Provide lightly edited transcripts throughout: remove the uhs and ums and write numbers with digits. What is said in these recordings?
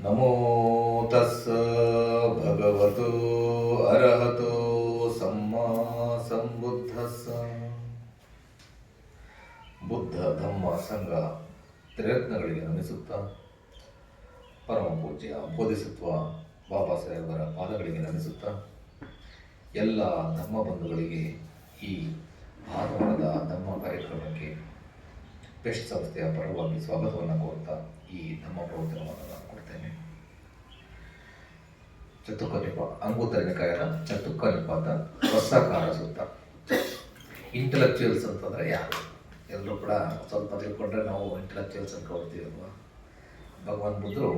ನಮೋ ತಸ್ಸ ಭಗವತೋ ಅರ್ಹತೋ ಸಮ್ಮಾ ಸಂಬುದ್ಧಸ್ಸ. ಬುದ್ಧ ಧಮ್ಮ ಸಂಘ ತ್ರಿರತ್ನಗಳಿಗೆ ನಮಿಸುತ್ತಾ, ಪರಮ ಪೂಜ್ಯ ಬೋಧಿಸತ್ವ ಬಾಬಾ ಸಾಹೇಬರ ಪಾದಗಳಿಗೆ ನಮಿಸುತ್ತಾ, ಎಲ್ಲ ಧಮ್ಮ ಬಂಧುಗಳಿಗೆ ಈ ಭಾನುವಾರದ ಧಮ್ಮ ಕಾರ್ಯಕ್ರಮಕ್ಕೆ ಬೆಸ್ಟ್ ಸಂಸ್ಥೆಯ ಪರವಾಗಿ ಸ್ವಾಗತವನ್ನು ಕೋರ್ತಾ ಈ ಧಮ್ಮ ಪ್ರವಚನವನ್ನು ನಾನು ಕೊಡ್ತೇನೆ. ಅಂಗುತ್ತರ ನಿಕಾಯದ ಚತುಕ್ಕ ನಿಪಾತ ವಸ್ಸಾಕಾರ ಸೂತ್ರ. ಇಂಟೆಲೆಕ್ಚುಯಲ್ಸ್ ಅಂತಂದರೆ ಯಾರು? ಎಲ್ಲರೂ ಕೂಡ ಸ್ವಲ್ಪ ತಿಳ್ಕೊಂಡ್ರೆ ನಾವು ಇಂಟೆಲೆಕ್ಚುಯಲ್ಸ್ ಅನ್ಕೊಳ್ತೀವಿ ಅಲ್ವಾ? ಭಗವಾನ್ ಬುದ್ಧರು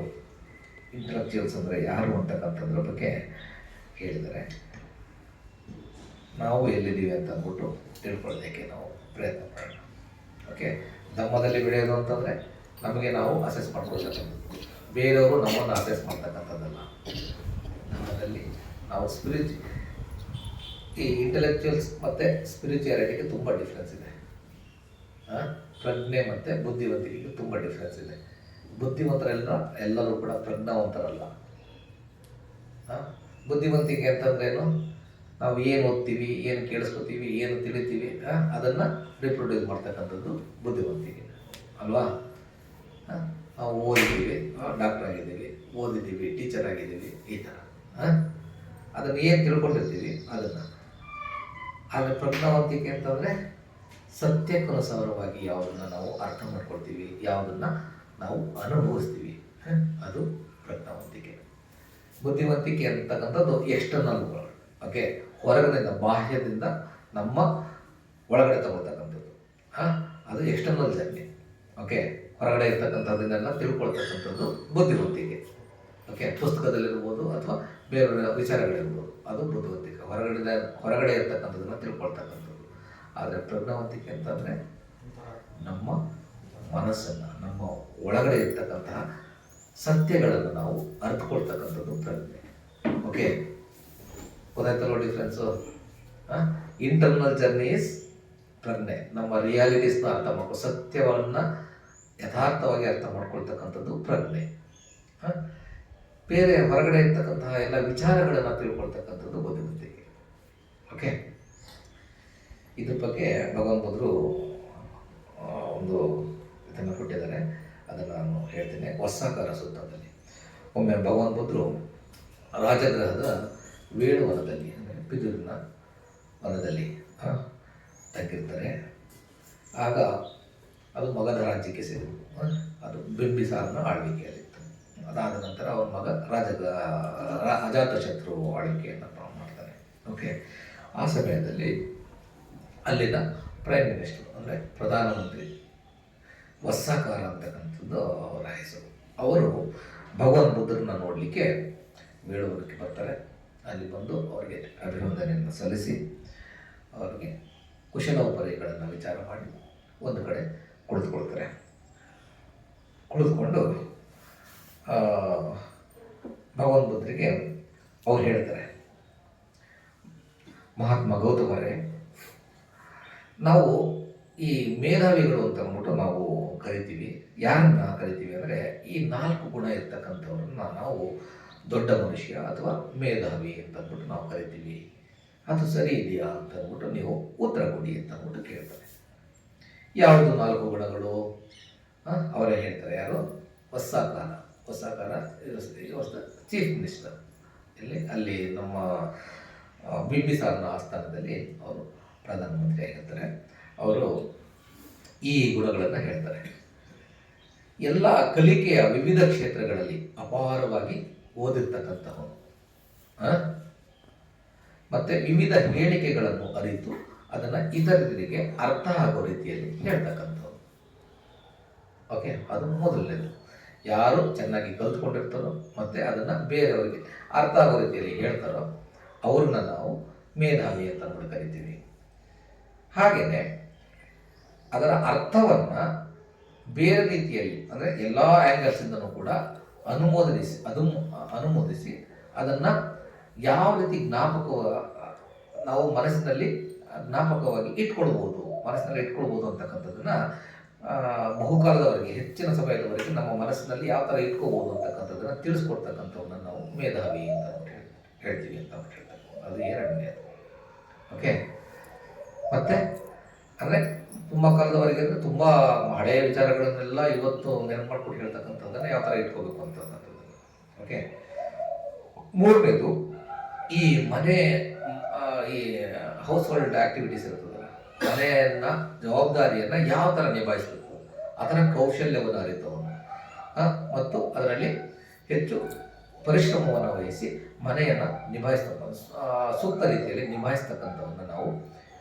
ಇಂಟೆಲೆಕ್ಚುಯಲ್ಸ್ ಅಂದರೆ ಯಾರು ಅಂತಕ್ಕಂಥದ್ರ ಬಗ್ಗೆ ಹೇಳಿದ್ದಾರೆ. ನಾವು ಎಲ್ಲಿದ್ದೀವಿ ಅಂತ ಅಂದ್ಬಿಟ್ಟು ತಿಳ್ಕೊಳ್ಳೋದಕ್ಕೆ ನಾವು ಪ್ರಯತ್ನ ಮಾಡೋಣ. ಓಕೆ, ಧಮ್ಮದಲ್ಲಿ ಬೆಳೆಯೋದು ಅಂತಂದರೆ ನಮಗೆ ನಾವು ಅಸೆಸ್ ಮಾಡ್ಕೊಳ್ಬೇಕು, ಬೇರೆಯವರು ನಮ್ಮನ್ನು ಅಸೆಸ್ ಮಾಡ್ತಕ್ಕಂಥದ್ದಲ್ಲ. ಧಮ್ಮದಲ್ಲಿ ನಾವು ಈ ಇಂಟೆಲೆಕ್ಚುಯಲ್ಸ್ ಮತ್ತು ಸ್ಪಿರಿಚುಯಾಲಿಟಿಗೆ ತುಂಬ ಡಿಫ್ರೆನ್ಸ್ ಇದೆ. ಪ್ರಜ್ಞೆ ಮತ್ತು ಬುದ್ಧಿವಂತಿಕೆಗೆ ತುಂಬ ಡಿಫ್ರೆನ್ಸ್ ಇದೆ. ಬುದ್ಧಿವಂತರೆಲ್ಲ ಎಲ್ಲರೂ ಕೂಡ ಪ್ರಜ್ಞಾವಂತರಲ್ಲ. ಬುದ್ಧಿವಂತಿಕೆ ಅಂತಂದ್ರೇನು? ನಾವು ಏನು ಓದ್ತೀವಿ, ಏನು ಕೇಳಿಸ್ಕೊತೀವಿ, ಏನು ತಿಳಿತೀವಿ, ಅದನ್ನು ರಿಪ್ರೊಡ್ಯೂಸ್ ಮಾಡ್ತಕ್ಕಂಥದ್ದು ಬುದ್ಧಿವಂತಿಕೆ ಅಲ್ವಾ? ನಾವು ಓದಿದ್ದೀವಿ, ಡಾಕ್ಟರ್ ಆಗಿದ್ದೀವಿ, ಓದಿದ್ದೀವಿ, ಟೀಚರ್ ಆಗಿದ್ದೀವಿ, ಈ ಥರ ಅದನ್ನು ಏನು ತಿಳ್ಕೊಂಡಿರ್ತೀವಿ ಅದನ್ನು. ಆದರೆ ಪ್ರಜ್ಞಾವಂತಿಕೆ ಅಂತಂದರೆ ಸತ್ಯಕ್ಕನುಸಾರವಾಗಿ ಯಾವುದನ್ನು ನಾವು ಅರ್ಥ ಮಾಡ್ಕೊಳ್ತೀವಿ, ಯಾವುದನ್ನು ನಾವು ಅನುಭವಿಸ್ತೀವಿ, ಅದು ಪ್ರಜ್ಞಾವಂತಿಕೆ. ಬುದ್ಧಿವಂತಿಕೆ ಅಂತಕ್ಕಂಥದ್ದು ಎಕ್ಸ್ಟರ್ನಲ್ ವರ್ಲ್ಡ್. ಓಕೆ, ಹೊರಗಡೆಯಿಂದ ಬಾಹ್ಯದಿಂದ ನಮ್ಮ ಒಳಗಡೆ ತಗೊಳ್ತಕ್ಕಂಥದ್ದು, ಅದು ಎಕ್ಸ್ಟರ್ನಲ್ ಜರ್ನಿ. ಓಕೆ, ಹೊರಗಡೆ ಇರ್ತಕ್ಕಂಥದ್ದನ್ನೆಲ್ಲ ತಿಳ್ಕೊಳ್ತಕ್ಕಂಥದ್ದು ಬುದ್ಧಿವಂತಿಕೆ. ಓಕೆ, ಪುಸ್ತಕದಲ್ಲಿರ್ಬೋದು ಅಥವಾ ಬೇರೆ ವಿಚಾರಗಳಿರ್ಬೋದು, ಅದು ಬುದ್ಧಿವಂತಿಕೆ. ಹೊರಗಡೆ ಇರ್ತಕ್ಕಂಥದ್ದನ್ನು ತಿಳ್ಕೊಳ್ತಕ್ಕಂಥದ್ದು. ಆದರೆ ಪ್ರಜ್ಞಾವಂತಿಕೆ ಅಂತಂದರೆ ನಮ್ಮ ಮನಸ್ಸನ್ನು, ನಮ್ಮ ಒಳಗಡೆ ಇರ್ತಕ್ಕಂತಹ ಸತ್ಯಗಳನ್ನು ನಾವು ಅರ್ಥಕೊಳ್ತಕ್ಕಂಥದ್ದು ಪ್ರಜ್ಞೆ. ಓಕೆ, ಗೊತ್ತಾಯ್ತಲ್ವ ಡಿಫ್ರೆನ್ಸು? ಇಂಟರ್ನಲ್ ಜರ್ನಿ ಈಸ್ ಪ್ರಜ್ಞೆ. ನಮ್ಮ ರಿಯಾಲಿಟೀಸ್ನ ಅರ್ಥ ಸತ್ಯವನ್ನು ಯಥಾರ್ಥವಾಗಿ ಅರ್ಥ ಮಾಡ್ಕೊಳ್ತಕ್ಕಂಥದ್ದು ಪ್ರಜ್ಞೆ. ಬೇರೆ ಹೊರಗಡೆ ಇರ್ತಕ್ಕಂತಹ ಎಲ್ಲ ವಿಚಾರಗಳನ್ನು ತಿಳ್ಕೊಳ್ತಕ್ಕಂಥದ್ದು ಬುದ್ಧಿವಂತಿಕೆ. ಓಕೆ, ಇದ್ರ ಬಗ್ಗೆ ಭಗವಾನ್ ಬುದ್ಧರು ಒಂದು ಇದನ್ನು ಕೊಟ್ಟಿದ್ದಾರೆ, ಅದನ್ನು ನಾನು ಹೇಳ್ತೇನೆ. ವಸ್ಸಾಕಾರ ಸೂತ್ರದಲ್ಲಿ ಒಮ್ಮೆ ಭಗವಾನ್ ಬುದ್ಧರು ರಾಜಗೃಹದ ವೇಣುವನದಲ್ಲಿ, ಅಂದರೆ ಬಿದುರಿನ ವನದಲ್ಲಿ ತಗ್ಗಿರ್ತಾರೆ. ಆಗ ಅದು ಮಗಧ ರಾಜ್ಯಕ್ಕೆ ಸೇರಿತು. ಅದು ಬಿಂಬಿಸಾರನ ಆಳ್ವಿಕೆಯಲ್ಲಿತ್ತು. ಅದಾದ ನಂತರ ಅವನ ಮಗ ಅಜಾತಶತ್ರು ಆಳ್ವಿಕೆಯನ್ನು ಮಾಡ್ತಾನೆ. ಓಕೆ, ಆ ಸಮಯದಲ್ಲಿ ಅಲ್ಲಿನ ಪ್ರೈಮ್ ಮಿನಿಸ್ಟರ್, ಅಂದರೆ ಪ್ರಧಾನಮಂತ್ರಿ ವಸ್ಸಾಕಾರ ಅಂತಕ್ಕಂಥದ್ದು ಅವರ ಹೆಸರು. ಅವರು ಭಗವಾನ್ ಬುದ್ಧರನ್ನ ನೋಡಲಿಕ್ಕೆ ವೇಣುವನಕ್ಕೆ ಬರ್ತಾರೆ. ಅಲ್ಲಿ ಬಂದು ಅವರಿಗೆ ಅಭಿನಂದನೆಯನ್ನು ಸಲ್ಲಿಸಿ ಅವರಿಗೆ ಕುಶಲೋಪರಿಗಳನ್ನು ವಿಚಾರ ಮಾಡಿ ಒಂದು ಕಡೆ ಕುಳಿತುಕೊಳ್ತಾರೆ. ಕುಳಿತುಕೊಂಡು ಭಗವಾನ್ ಬುದ್ಧರಿಗೆ ಅವ್ರು ಹೇಳ್ತಾರೆ, ಮಹಾತ್ಮ ಗೌತಮರೇ, ನಾವು ಈ ಮೇಧಾವಿಗಳು ಅಂತ ಅಂದ್ಬಿಟ್ಟು ನಾವು ಕರಿತೀವಿ. ಯಾರನ್ನ ಕರಿತೀವಿ ಅಂದರೆ ಈ 4 ಗುಣ ಇರ್ತಕ್ಕಂಥವ್ರನ್ನ ನಾವು ದೊಡ್ಡ ಮನುಷ್ಯ ಅಥವಾ ಮೇಧಾವಿ ಅಂತ ಅಂದ್ಬಿಟ್ಟು ನಾವು ಕರಿತೀವಿ. ಅದು ಸರಿ ಇದೆಯಾ ಅಂತ ಅಂದ್ಬಿಟ್ಟು ನೀವು ಉತ್ತರ ಕೊಡಿ ಅಂತ ಅಂದ್ಬಿಟ್ಟು ಕೇಳ್ತಾರೆ. ಯಾವುದು 4 ಗುಣಗಳು? ಅವರೇ ಹೇಳ್ತಾರೆ. ಯಾರು? ವಸ್ಸಾಕಾರ ಚೀಫ್ ಮಿನಿಸ್ಟರ್. ಅಲ್ಲಿ ನಮ್ಮ ಬಿಂಬಿಸಾರನ ಆಸ್ಥಾನದಲ್ಲಿ ಅವರು ಪ್ರಧಾನಮಂತ್ರಿ ಆಗಿರ್ತಾರೆ. ಅವರು ಈ ಗುಣಗಳನ್ನು ಹೇಳ್ತಾರೆ. ಎಲ್ಲ ಕಲಿಕೆಯ ವಿವಿಧ ಕ್ಷೇತ್ರಗಳಲ್ಲಿ ಅಪಾರವಾಗಿ ಓದಿರ್ತಕ್ಕಂಥವನು, ಮತ್ತು ವಿವಿಧ ಹೇಳಿಕೆಗಳನ್ನು ಅರಿತು ಅದನ್ನು ಇತರರಿಗೆ ಅರ್ಥ ಆಗೋ ರೀತಿಯಲ್ಲಿ ಹೇಳ್ತಕ್ಕಂಥವ್ರು. ಓಕೆ, ಅದು ಮೊದಲನೇದು. ಯಾರು ಚೆನ್ನಾಗಿ ಕಲ್ತ್ಕೊಂಡಿರ್ತಾರೋ ಮತ್ತು ಅದನ್ನು ಬೇರೆಯವರಿಗೆ ಅರ್ಥ ಆಗೋ ರೀತಿಯಲ್ಲಿ ಹೇಳ್ತಾರೋ ಅವ್ರನ್ನ ನಾವು ಮೇಧಾವಿ ಅಂತ ಅಂದ್ಬಿಟ್ಟು ಕರಿತೀವಿ. ಹಾಗೆಯೇ ಅದರ ಅರ್ಥವನ್ನು ಬೇರೆ ರೀತಿಯಲ್ಲಿ, ಅಂದರೆ ಎಲ್ಲ ಆ್ಯಂಗಲ್ಸಿಂದನೂ ಕೂಡ ಅನುಮೋದಿಸಿ ಅದನ್ನು ಯಾವ ರೀತಿ ನಾವು ಮನಸ್ಸಿನಲ್ಲಿ ಜ್ಞಾಪಕವಾಗಿ ಮನಸ್ಸಿನಲ್ಲಿ ಇಟ್ಕೊಳ್ಬೋದು ಅಂತಕ್ಕಂಥದ್ದನ್ನು ಬಹುಕಾಲದವರೆಗೆ ಹೆಚ್ಚಿನ ಸಮಯದವರೆಗೆ ನಮ್ಮ ಮನಸ್ಸಿನಲ್ಲಿ ಯಾವ ಥರ ಇಟ್ಕೋಬೋದು ಅಂತಕ್ಕಂಥದ್ದನ್ನು ತಿಳಿಸ್ಕೊಡ್ತಕ್ಕಂಥವನ್ನ ನಾವು ಮೇಧಾವಿ ಅಂತ ಹೇಳ್ತೀವಿ ಅಂತ ಹೇಳ್ತಾರೆ. ಅದು ಎರಡನೇದು. ಓಕೆ, ಮತ್ತೆ ಅಂದರೆ ತುಂಬ ಕಾಲದವರೆಗೆ ಅಂದರೆ ತುಂಬ ಹಳೆಯ ವಿಚಾರಗಳನ್ನೆಲ್ಲ ಇವತ್ತು ನೆನಪು ಮಾಡ್ಕೊಂಡು ಹೇಳ್ತಕ್ಕಂಥದ್ದನ್ನು ಯಾವ ಥರ ಇಟ್ಕೋಬೇಕು ಅಂತಕ್ಕಂಥದ್ದು. ಓಕೆ, ಮೂರನೇದು ಈ ಮನೆ ಈ ಹೌಸ್ ಹೋಲ್ಡ್ ಆಕ್ಟಿವಿಟೀಸ್ ಇರ್ತದಲ್ಲ, ಮನೆಯನ್ನ ಜವಾಬ್ದಾರಿಯನ್ನು ಯಾವ ಥರ ನಿಭಾಯಿಸಬೇಕು ಅದರ ಕೌಶಲ್ಯವನ್ನು ಅರಿತವನು ಮತ್ತು ಅದರಲ್ಲಿ ಹೆಚ್ಚು ಪರಿಶ್ರಮವನ್ನು ವಹಿಸಿ ಮನೆಯನ್ನು ನಿಭಾಯಿಸ್ತಕ್ಕಂಥ ಸೂಕ್ತ ರೀತಿಯಲ್ಲಿ ನಿಭಾಯಿಸ್ತಕ್ಕಂಥವನ್ನು ನಾವು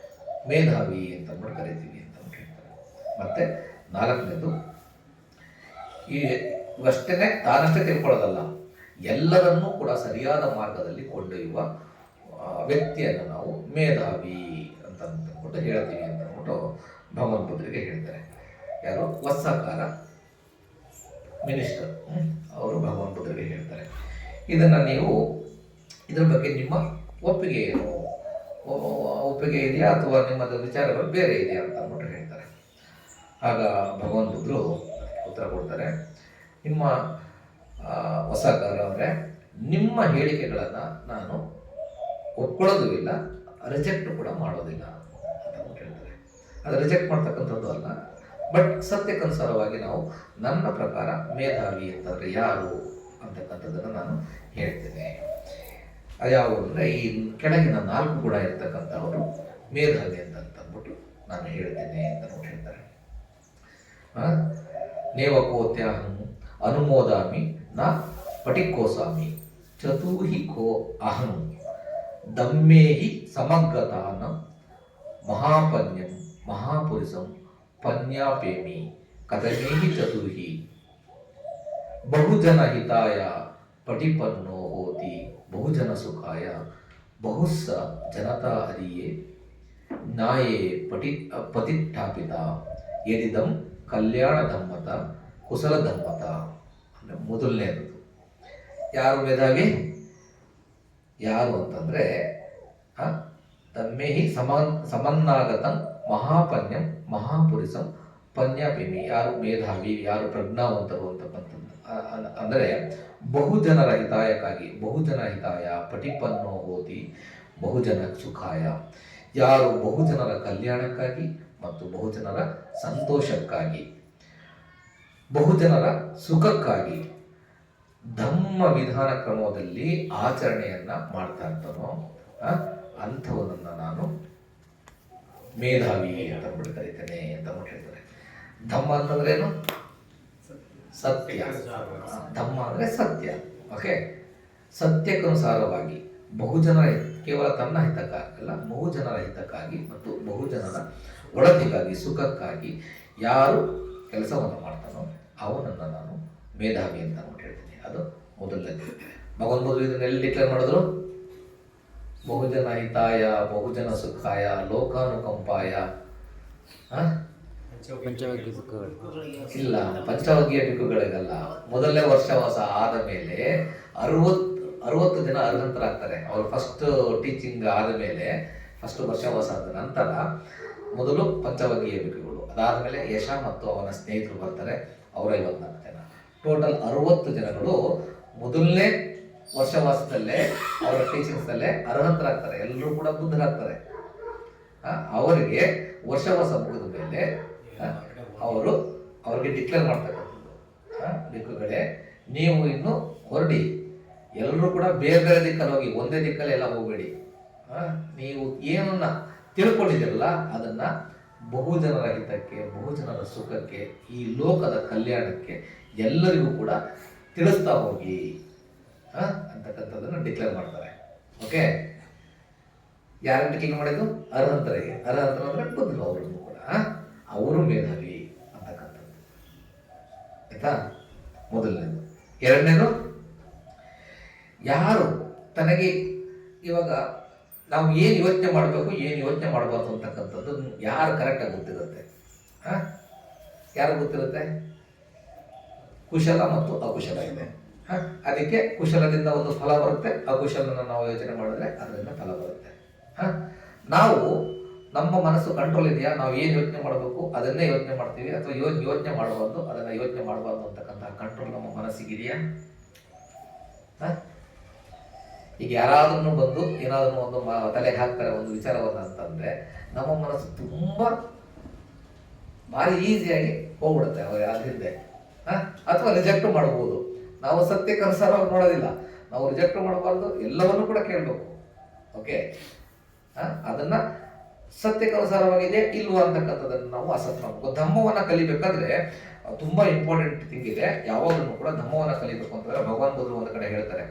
ಮೇಧಾವಿ ಅಂತ ಕರಿತೀವಿ ಅಂತ ಹೇಳ್ತಾರೆ. ಮತ್ತು ನಾಲ್ಕನೇದು ಅಷ್ಟೇ ತಾನಷ್ಟೇ ತಿಳ್ಕೊಳ್ಳೋದಲ್ಲ, ಎಲ್ಲರನ್ನೂ ಕೂಡ ಸರಿಯಾದ ಮಾರ್ಗದಲ್ಲಿ ಕೊಂಡೊಯ್ಯುವ ವ್ಯಕ್ತಿಯನ್ನು ನಾವು ಮೇಧಾವಿ ಅಂತ ಅಂದ್ಬಿಟ್ಟು ಹೇಳ್ತೀವಿ ಅಂತ ಅಂದ್ಬಿಟ್ಟು ಭಗವಾನ್ ಬುದ್ಧರಿಗೆ ಹೇಳ್ತಾರೆ. ಯಾರು ವತ್ಸಾಕಾರ ಮಿನಿಸ್ಟರ್, ಅವರು ಭಗವಾನ್ ಬುದ್ಧರಿಗೆ ಹೇಳ್ತಾರೆ. ಇದನ್ನು ನೀವು ಇದರ ಬಗ್ಗೆ ನಿಮ್ಮ ಒಪ್ಪಿಗೆ ಏನು, ಒಪ್ಪಿಗೆ ಇದೆಯಾ ಅಥವಾ ನಿಮ್ಮದು ವಿಚಾರಗಳು ಬೇರೆ ಇದೆಯಾ ಅಂತ ಅಂದ್ಬಿಟ್ಟು ಹೇಳ್ತಾರೆ. ಆಗ ಭಗವಾನ್ ಬುದ್ಧರು ಉತ್ತರ ಕೊಡ್ತಾರೆ, ನಿಮ್ಮ ವತ್ಸಾಕಾರ ಅವರೇ, ನಿಮ್ಮ ಹೇಳಿಕೆಗಳನ್ನು ನಾನು ಒಪ್ಕೊಳ್ಳೋದು ಇಲ್ಲ, ರಿಜೆಕ್ಟ್ ಕೂಡ ಮಾಡೋದಿಲ್ಲ ಅಂತ ಹೇಳ್ತಾರೆ. ಅದು ರಿಜೆಕ್ಟ್ ಮಾಡ್ತಕ್ಕಂಥದ್ದು ಅಲ್ಲ, ಬಟ್ ಸತ್ಯಕ್ಕನುಸಾರವಾಗಿ ನಾವು ನನ್ನ ಪ್ರಕಾರ ಮೇಧಾವಿ ಅಂತಂದರೆ ಯಾರು ಅಂತಕ್ಕಂಥದ್ದನ್ನು ನಾನು ಹೇಳ್ತೇನೆ. ಅದ್ಯಾವು ಅಂದರೆ ಈ ಕೆಳಗಿನ 4 ಗುಣ ಇರ್ತಕ್ಕಂಥವರು ಮೇಧಾವಿ ಅಂತಂದ್ಬಿಟ್ಟು ನಾನು ಹೇಳ್ತೇನೆ ಅಂತ ಹೇಳ್ತಾರೆ. ನೇವಕೋತ್ಯಾಹಂ ಅನುಮೋದಾಮಿ ನ ಪಟಿಕೋಸಾಮಿ ಚತುಹಿ ಕೋ ಅಹಂ ದಮ್ಮೇಹಿ ಸಮಗ್ಗತಾನ ಮಹಾಪನ್ಯಂ ಮಹಾಪುರುಷಂ ಪನ್ಯಾಪೇಮಿ ಕಥಮೇಹಿ ಚತುಹಿ ಬಹುಜನ ಹಿತಾಯ ಪಟಿಪನ್ನೋ ಹೋತಿ ಬಹುಜನ ಸುಖಾಯ ಬಹುಸ್ಸ ಜನತಾ ಹರಿಯೇ ನಾಯೇ ಪತಿಷ್ಠಾಪಿತ ಯದಿದಂ ಕಲ್ಯಾಣ ಧಮ್ಮತ ಕುಶಲ ಧಮ್ಮತ. ಅಂದರೆ ಮೊದಲನೇದು ಯಾರು ಮೇಧಾವಿ, ಯಾರು ಅಂತಂದರೆ ತಮ್ಮೇಹಿ ಸಮನ್ನಾಗತಂ ಮಹಾಪನ್ಯಂ ಮಹಾಪುರುಷಂ ಪನ್ಯಾಪೇಮಿ. ಯಾರು ಮೇಧಾವಿ, ಯಾರು ಪ್ರಜ್ಞಾವಂತರು ಅಂತಕ್ಕಂಥದ್ದು ಅಂದರೆ ಬಹುಜನರ ಹಿತಾಯಕ್ಕಾಗಿ, ಬಹುಜನ ಹಿತಾಯ ಪಟಿಪನ್ನೋ ಹೋತಿ ಬಹುಜನ ಸುಖಾಯ, ಯಾರು ಬಹುಜನರ ಕಲ್ಯಾಣಕ್ಕಾಗಿ ಮತ್ತು ಬಹುಜನರ ಸಂತೋಷಕ್ಕಾಗಿ ಬಹುಜನರ ಸುಖಕ್ಕಾಗಿ ಧಮ್ಮ ವಿಧಾನ ಕ್ರಮದಲ್ಲಿ ಆಚರಣೆಯನ್ನ ಮಾಡ್ತಾ ಇರ್ತಾನೋ ಅಂಥವನನ್ನು ನಾನು ಮೇಧಾವಿ ಅಂತ ಕರಿತೇನೆ ಅಂತ ಹೇಳ್ತಾರೆ. ಧಮ್ಮ ಅಂತಂದ್ರೆ ಏನು? ಸತ್ಯ. ಧಮ್ಮ ಅಂದರೆ ಸತ್ಯ. ಓಕೆ, ಸತ್ಯಕ್ಕನುಸಾರವಾಗಿ ಬಹುಜನರ ಕೇವಲ ತನ್ನ ಹಿತಕ್ಕಾಗಲ್ಲ, ಬಹುಜನರ ಹಿತಕ್ಕಾಗಿ ಮತ್ತು ಬಹುಜನರ ಒಳತಿಗಾಗಿ ಸುಖಕ್ಕಾಗಿ ಯಾರು ಕೆಲಸವನ್ನು ಮಾಡ್ತಾನೋ ಅವನನ್ನು ನಾನು ಮೇಧಾವಿ ಅಂತ ಹೇಳ್ತೀನಿ. ಅದು ಮೊದಲನೇದು. ಭಗವಂತ ಬುದ್ಧರು ಇದನ್ನ ಎಲ್ಲಿ ಡಿಕ್ಲೇರ್ ಮಾಡಿದ್ರು? ಬಹುಜನ ಹಿತಾಯ ಬಹುಜನ ಸುಖಾಯ ಲೋಕಾನುಕಂಪಾಯ. ಇಲ್ಲ, ಪಂಚವರ್ಗೀಯ ಭಿಕ್ಕುಗಳಿಗಲ್ಲ. ಮೊದಲನೇ ವರ್ಷವಾಸ ಆದ ಮೇಲೆ 60 ಜನ ಅರ್ಹಂತರಾಗ್ತಾರೆ. ಅವರು ಫಸ್ಟ್ ಟೀಚಿಂಗ್ ಆದ ಮೇಲೆ, ಫಸ್ಟ್ ವರ್ಷವಾಸ ಆದ ನಂತರ ಮೊದಲು ಪಂಚವರ್ಗೀಯ ಭಿಕ್ಕುಗಳು, ಅದಾದಮೇಲೆ ಯಶ ಮತ್ತು ಅವನ ಸ್ನೇಹಿತರು ಬರ್ತಾರೆ, ಅವರ 54 ಜನ. ಟೋಟಲ್ 60 ಜನಗಳು ಮೊದಲನೇ ವರ್ಷವಾಸದಲ್ಲೇ ಅವರ ಟೀಚಿಂಗ್ಸಲ್ಲೇ ಅರ್ಹಂತರಾಗ್ತಾರೆ. ಎಲ್ಲರೂ ಕೂಡ ಬುದ್ಧರಾಗ್ತಾರೆ. ಅವರಿಗೆ ವರ್ಷವಾಸ ಮುಗಿದ ಮೇಲೆ ಅವ್ರಿಗೆ ಡಿಕ್ಲೇರ್ ಮಾಡ್ತಕ್ಕಂಥದ್ದು, ಭಿಕ್ಕುಗಳೇ ನೀವು ಇನ್ನು ಹೊರಡಿ, ಎಲ್ಲರೂ ಕೂಡ ಬೇರೆ ಬೇರೆ ದಿಕ್ಕಲ್ಲಿ ಹೋಗಿ, ಒಂದೇ ದಿಕ್ಕಲ್ಲಿ ಎಲ್ಲ ಹೋಗಬೇಡಿ. ನೀವು ಏನನ್ನ ತಿಳ್ಕೊಂಡಿದ್ದೀರಲ್ಲ ಅದನ್ನ ಬಹುಜನರ ಹಿತಕ್ಕೆ, ಬಹುಜನರ ಸುಖಕ್ಕೆ, ಈ ಲೋಕದ ಕಲ್ಯಾಣಕ್ಕೆ ಎಲ್ಲರಿಗೂ ಕೂಡ ತಿಳಿಸ್ತಾ ಹೋಗಿ ಅಂತಕ್ಕಂಥದ್ದನ್ನು ಡಿಕ್ಲೇರ್ ಮಾಡ್ತಾರೆ. ಓಕೆ, ಯಾರನ್ನು ಡಿಕ್ಲೇರ್ ಮಾಡಿದ್ದು? ಅರ್ಹಂತರಿಗೆ. ಅರ್ಹಂತರ ಅಂದರೆ ಬುದ್ಧರು, ಅವರನ್ನು ಕೂಡ ಅವರು ಮೇಧಾವಿ ಅಂತಕ್ಕಂಥದ್ದು. ಆಯ್ತಾ? ಮೊದಲನೇದು. ಎರಡನೇದು, ಯಾರು ತನಗೆ ಇವಾಗ ನಾವು ಏನು ಯೋಚನೆ ಮಾಡಬೇಕು, ಏನು ಯೋಚನೆ ಮಾಡಬಾರ್ದು ಅಂತಕ್ಕಂಥದ್ದು ಯಾರು ಕರೆಕ್ಟಾಗಿ ಗೊತ್ತಿರುತ್ತೆ? ಯಾರು ಗೊತ್ತಿರುತ್ತೆ? ಕುಶಲ ಮತ್ತು ಅಕುಶಲ ಇದೆ. ಅದಕ್ಕೆ ಕುಶಲದಿಂದ ಒಂದು ಫಲ ಬರುತ್ತೆ, ಅಕುಶಲನ ನಾವು ಯೋಚನೆ ಮಾಡಿದ್ರೆ ಅದರಿಂದ ಫಲ ಬರುತ್ತೆ. ನಾವು ನಮ್ಮ ಮನಸ್ಸು ಕಂಟ್ರೋಲ್ ಇದೆಯಾ, ನಾವು ಏನು ಯೋಚನೆ ಮಾಡಬೇಕು ಅದನ್ನೇ ಯೋಚನೆ ಮಾಡ್ತೀವಿ, ಅಥವಾ ಯೋಚನೆ ಮಾಡಬಾರ್ದು ಅದನ್ನು ಯೋಚನೆ ಮಾಡಬಾರ್ದು ಅಂತಕ್ಕಂಥ ಕಂಟ್ರೋಲ್ ನಮ್ಮ ಮನಸ್ಸಿಗಿದೆಯಾ? ಈಗ ಯಾರಾದ್ರೂ ಬಂದು ಏನಾದ್ರೂ ಒಂದು ತಲೆಗೆ ಹಾಕ್ತಾರೆ ಒಂದು ವಿಚಾರವನ್ನ ಅಂತಂದ್ರೆ ನಮ್ಮ ಮನಸ್ಸು ತುಂಬ ಭಾರಿ ಈಸಿಯಾಗಿ ಹೋಗ್ಬಿಡುತ್ತೆ ಅದ್ರ ಹಿಂದೆ. ಅಥವಾ ರಿಜೆಕ್ಟ್ ಮಾಡ್ಬೋದು. ನಾವು ಸತ್ಯಕ್ಕೆ ಅನುಸಾರವಾಗಿ ನೋಡೋದಿಲ್ಲ, ನಾವು ರಿಜೆಕ್ಟ್ ಮಾಡಬಾರ್ದು, ಎಲ್ಲವನ್ನೂ ಕೂಡ ಕೇಳಬೇಕು. ಓಕೆ, ಅದನ್ನ ಸತ್ಯಕ್ಕೆ ಅನುಸಾರವಾಗಿದೆ ಇಲ್ವಾ ಅಂತಕ್ಕಂಥದ್ದನ್ನು ನಾವು ಅಸೆಸ್ ಮಾಡಬೇಕು. ಧಮ್ಮವನ್ನ ಕಲಿಬೇಕಾದ್ರೆ ತುಂಬಾ ಇಂಪಾರ್ಟೆಂಟ್ ಥಿಂಗ್ ಇದೆ. ಯಾವಾಗಲೂ ಕೂಡ ಧಮ್ಮವನ್ನ ಕಲಿಬೇಕು ಅಂತಂದ್ರೆ ಭಗವಾನ್ ಬುದ್ಧರು ಒಂದು ಕಡೆ ಹೇಳ್ತಾರೆ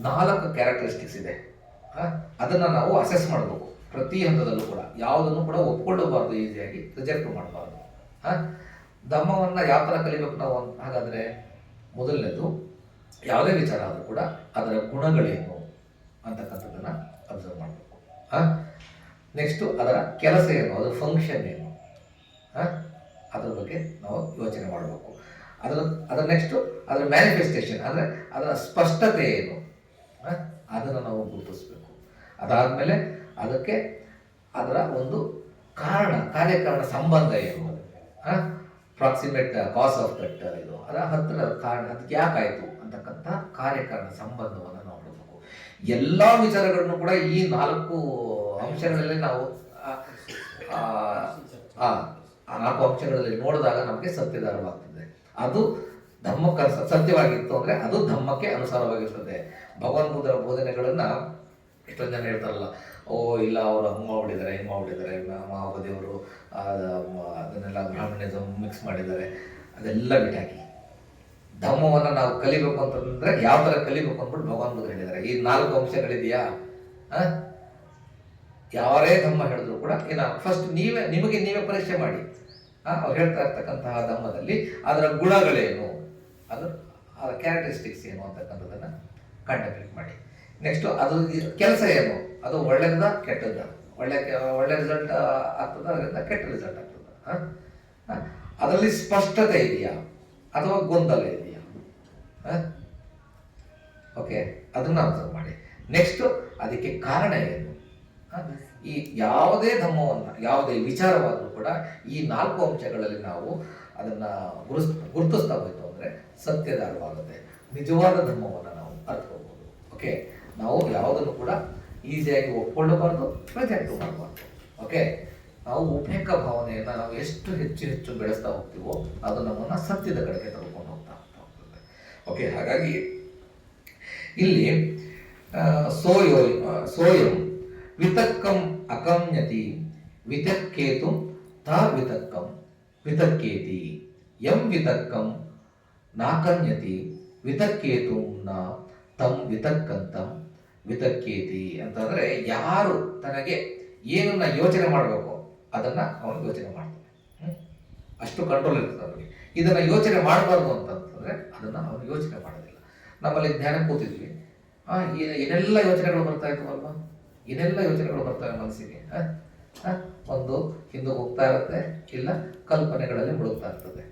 4 ಕ್ಯಾರೆಕ್ಟರಿಸ್ಟಿಕ್ಸ್ ಇದೆ. ಅದನ್ನ ನಾವು ಅಸೆಸ್ ಮಾಡಬೇಕು ಪ್ರತಿ ಹಂತದಲ್ಲೂ ಕೂಡ. ಯಾವುದನ್ನು ಕೂಡ ಒಪ್ಕೊಳ್ಳಬಾರ್ದು, ಈಸಿಯಾಗಿ ರಿಜೆಕ್ಟ್ ಮಾಡಬಾರ್ದು. ಧಮ್ಮವನ್ನ ಯಾವ ಥರ ಕಲಿಬೇಕು ನಾವು ಹಾಗಾದ್ರೆ ಮೊದಲನೇದು ಯಾವುದೇ ವಿಚಾರ ಆದರೂ ಕೂಡ ಅದರ ಗುಣಗಳೇನು ಅಂತಕ್ಕಂಥದ್ದನ್ನ ಅಬ್ಸರ್ವ್ ಮಾಡಬೇಕು. ನೆಕ್ಸ್ಟು ಅದರ ಕೆಲಸ ಏನು, ಅದರ ಫಂಕ್ಷನ್ ಏನು, ಅದರ ಬಗ್ಗೆ ನಾವು ಯೋಚನೆ ಮಾಡಬೇಕು. ಅದರ ನೆಕ್ಸ್ಟು ಅದರ ಮ್ಯಾನಿಫೆಸ್ಟೇಷನ್ ಅಂದರೆ ಅದರ ಸ್ಪಷ್ಟತೆ ಏನು, ಅದನ್ನು ನಾವು ಗುರುತಿಸ್ಬೇಕು. ಅದಾದಮೇಲೆ ಅದಕ್ಕೆ ಅದರ ಒಂದು ಕಾರ್ಯಕಾರಣ ಸಂಬಂಧ ಏನು, ಪ್ರಾಕ್ಸಿಮೇಟ್ ಕಾಸ್ ಆಫ್ ದಟ್, ಇದು ಅದರ ಹತ್ತಿರ ಕಾರಣ, ಅದಕ್ಕೆ ಯಾಕಾಯಿತು ಅಂತಕ್ಕಂಥ ಕಾರ್ಯಕಾರಣ ಸಂಬಂಧವನ್ನು ನಾವು ನೋಡಬೇಕು. ಎಲ್ಲ ವಿಚಾರಗಳನ್ನು ಕೂಡ ಈ 4 ಅಂಶಗಳಲ್ಲಿ ನಾವು ಆ 4 ಅಂಶಗಳಲ್ಲಿ ನೋಡಿದಾಗ ನಮಗೆ ಸತ್ಯಧಾರವಾಗ್ತದೆ. ಅದು ಧಮ್ಮಕ್ಕೆ ಸತ್ಯವಾಗಿತ್ತು ಅಂದರೆ ಅದು ಧಮ್ಮಕ್ಕೆ ಅನುಸಾರವಾಗಿರ್ತದೆ. ಭಗವಾನ್ ಬುದ್ಧರ ಬೋಧನೆಗಳನ್ನ ಎಷ್ಟೊಂದು ಜನ ಹೇಳ್ತಾರಲ್ಲ, ಓ ಇಲ್ಲ ಅವರು ಹಂಗೆ ಮಾಡ್ಬಿಟ್ಟಿದ್ದಾರೆ, ಹಿಂಗೆ ಮಾಡ್ಬಿಟ್ಟಿದ್ದಾರೆ, ಮಹಾಬದೇವರು ಅದನ್ನೆಲ್ಲ ಬ್ರಾಹ್ಮಣಿಸಮ್ ಮಿಕ್ಸ್ ಮಾಡಿದ್ದಾರೆ, ಅದೆಲ್ಲ ಬಿಟ್ಟಾಕಿ ಧಮ್ಮವನ್ನು ನಾವು ಕಲಿಬೇಕು ಅಂತಂದ್ರೆ ಯಾವ ಥರ ಕಲಿಬೇಕು ಅಂದ್ಬಿಟ್ಟು ಭಗವಾನ್ ಬುದ್ಧರು ಹೇಳಿದ್ದಾರೆ. ಈ 4 ಅಂಶಗಳಿದೆಯಾ? ಯಾರೇ ಧಮ್ಮ ಹೇಳಿದ್ರು ಕೂಡ ಫಸ್ಟ್ ನಿಮಗೆ ನೀವೇ ಪರೀಕ್ಷೆ ಮಾಡಿ. ಅವ್ರು ಹೇಳ್ತಾ ಇರ್ತಕ್ಕಂತಹ ಧಮ್ಮದಲ್ಲಿ ಅದರ ಗುಣಗಳೇನು, ಅದರ ಕ್ಯಾರೆಕ್ಟರಿಸ್ಟಿಕ್ಸ್ ಏನು ಅಂತಕ್ಕಂಥದ್ದನ್ನು ಕಂಟೆಂಪ್ಲೇಟ್ ಮಾಡಿ. ನೆಕ್ಸ್ಟು ಅದು ಕೆಲಸ ಏನು, ಅದು ಒಳ್ಳೆಯದ ಕೆಟ್ಟದ್ದ, ಒಳ್ಳೆ ರಿಸಲ್ಟ್ ಆಗ್ತದ, ಅದರಿಂದ ಕೆಟ್ಟ ರಿಸಲ್ಟ್ ಆಗ್ತದ, ಅದರಲ್ಲಿ ಸ್ಪಷ್ಟತೆ ಇದೆಯಾ ಅಥವಾ ಗೊಂದಲ ಇದೆಯಾ? ಓಕೆ, ಅದನ್ನ ಅಬ್ಸರ್ವ್ ಮಾಡಿ. ನೆಕ್ಸ್ಟು ಅದಕ್ಕೆ ಕಾರಣ ಏನು. ಈ ಯಾವುದೇ ಧಮ್ಮವನ್ನು, ಯಾವುದೇ ವಿಚಾರವಾದರೂ ಕೂಡ ಈ 4 ಅಂಶಗಳಲ್ಲಿ ನಾವು ಅದನ್ನು ಗುರುತಿಸ್ತಾ ಹೋಯ್ತು ಅಂದರೆ ಸತ್ಯಧಾರವಾಗುತ್ತೆ, ನಿಜವಾದ ಧಮ್ಮವನ್ನು ನಾವು ಅರ್ಥಕೋಬಹುದು. ಓಕೆ, ನಾವು ಯಾವುದನ್ನು ಕೂಡ ಈಸಿಯಾಗಿ ಒಪ್ಕೊಳ್ಳಬಾರ್ದು, ರಿಜೆಕ್ಟ್ ಮಾಡಬಾರ್ದು. ಓಕೆ, ನಾವು ಉಪೇಕ್ಷ ಭಾವನೆಯನ್ನು ನಾವು ಎಷ್ಟು ಹೆಚ್ಚು ಬೆಳೆಸ್ತಾ ಹೋಗ್ತೀವೋ ಅದು ನಮ್ಮನ್ನು ಸತ್ಯದ ಕಡೆಗೆ ತಗೊಂಡು ಹೋಗ್ತಾ ಹೋಗ್ತದೆ. ಓಕೆ, ಹಾಗಾಗಿ ಇಲ್ಲಿ ಸೋಯಂ ವಿತಕ್ಕಂ ಅಕಮ್ಯತಿ ವಿತಕ್ಕೇತು ತಾ ವಿತಕ್ಕಂ ವಿತಕ್ಕೇತಿ ಯಂ ವಿತಕ್ಕಂ ನಾಕನ್ಯತಿ ವಿತಕ್ಕೇತು ನ ತಂ ವಿತಕ್ಕಂತಂ ವಿತಕ್ಕೇತಿ ಅಂತಂದ್ರೆ ಯಾರು ತನಗೆ ಏನನ್ನ ಯೋಚನೆ ಮಾಡಬೇಕು ಅದನ್ನ ಅವನು ಯೋಚನೆ ಮಾಡ್ತಾನೆ. ಅಷ್ಟು ಕಂಟ್ರೋಲ್ ಇರ್ತದೆ ಅವನಿಗೆ. ಇದನ್ನ ಯೋಚನೆ ಮಾಡಬಾರ್ದು ಅಂತಂತಂದ್ರೆ ಅದನ್ನ ಅವನು ಯೋಚನೆ ಮಾಡೋದಿಲ್ಲ. ನಮ್ಮಲ್ಲಿ ಜ್ಞಾನ ಕೂತಿದ್ವಿ, ಏನೆಲ್ಲ ಯೋಚನೆಗಳು ಬರ್ತಾ ಇತ್ತು ಅಲ್ವಾ, ಏನೆಲ್ಲ ಯೋಚನೆಗಳು ಬರ್ತವೆ ಮನಸ್ಸಿಗೆ. ಒಂದು ಹಿಂದೆ ಹೋಗ್ತಾ ಇರುತ್ತೆ, ಇಲ್ಲ ಕಲ್ಪನೆಗಳಲ್ಲಿ ಮುಳುಗ್ತಾ ಇರ್ತದೆ.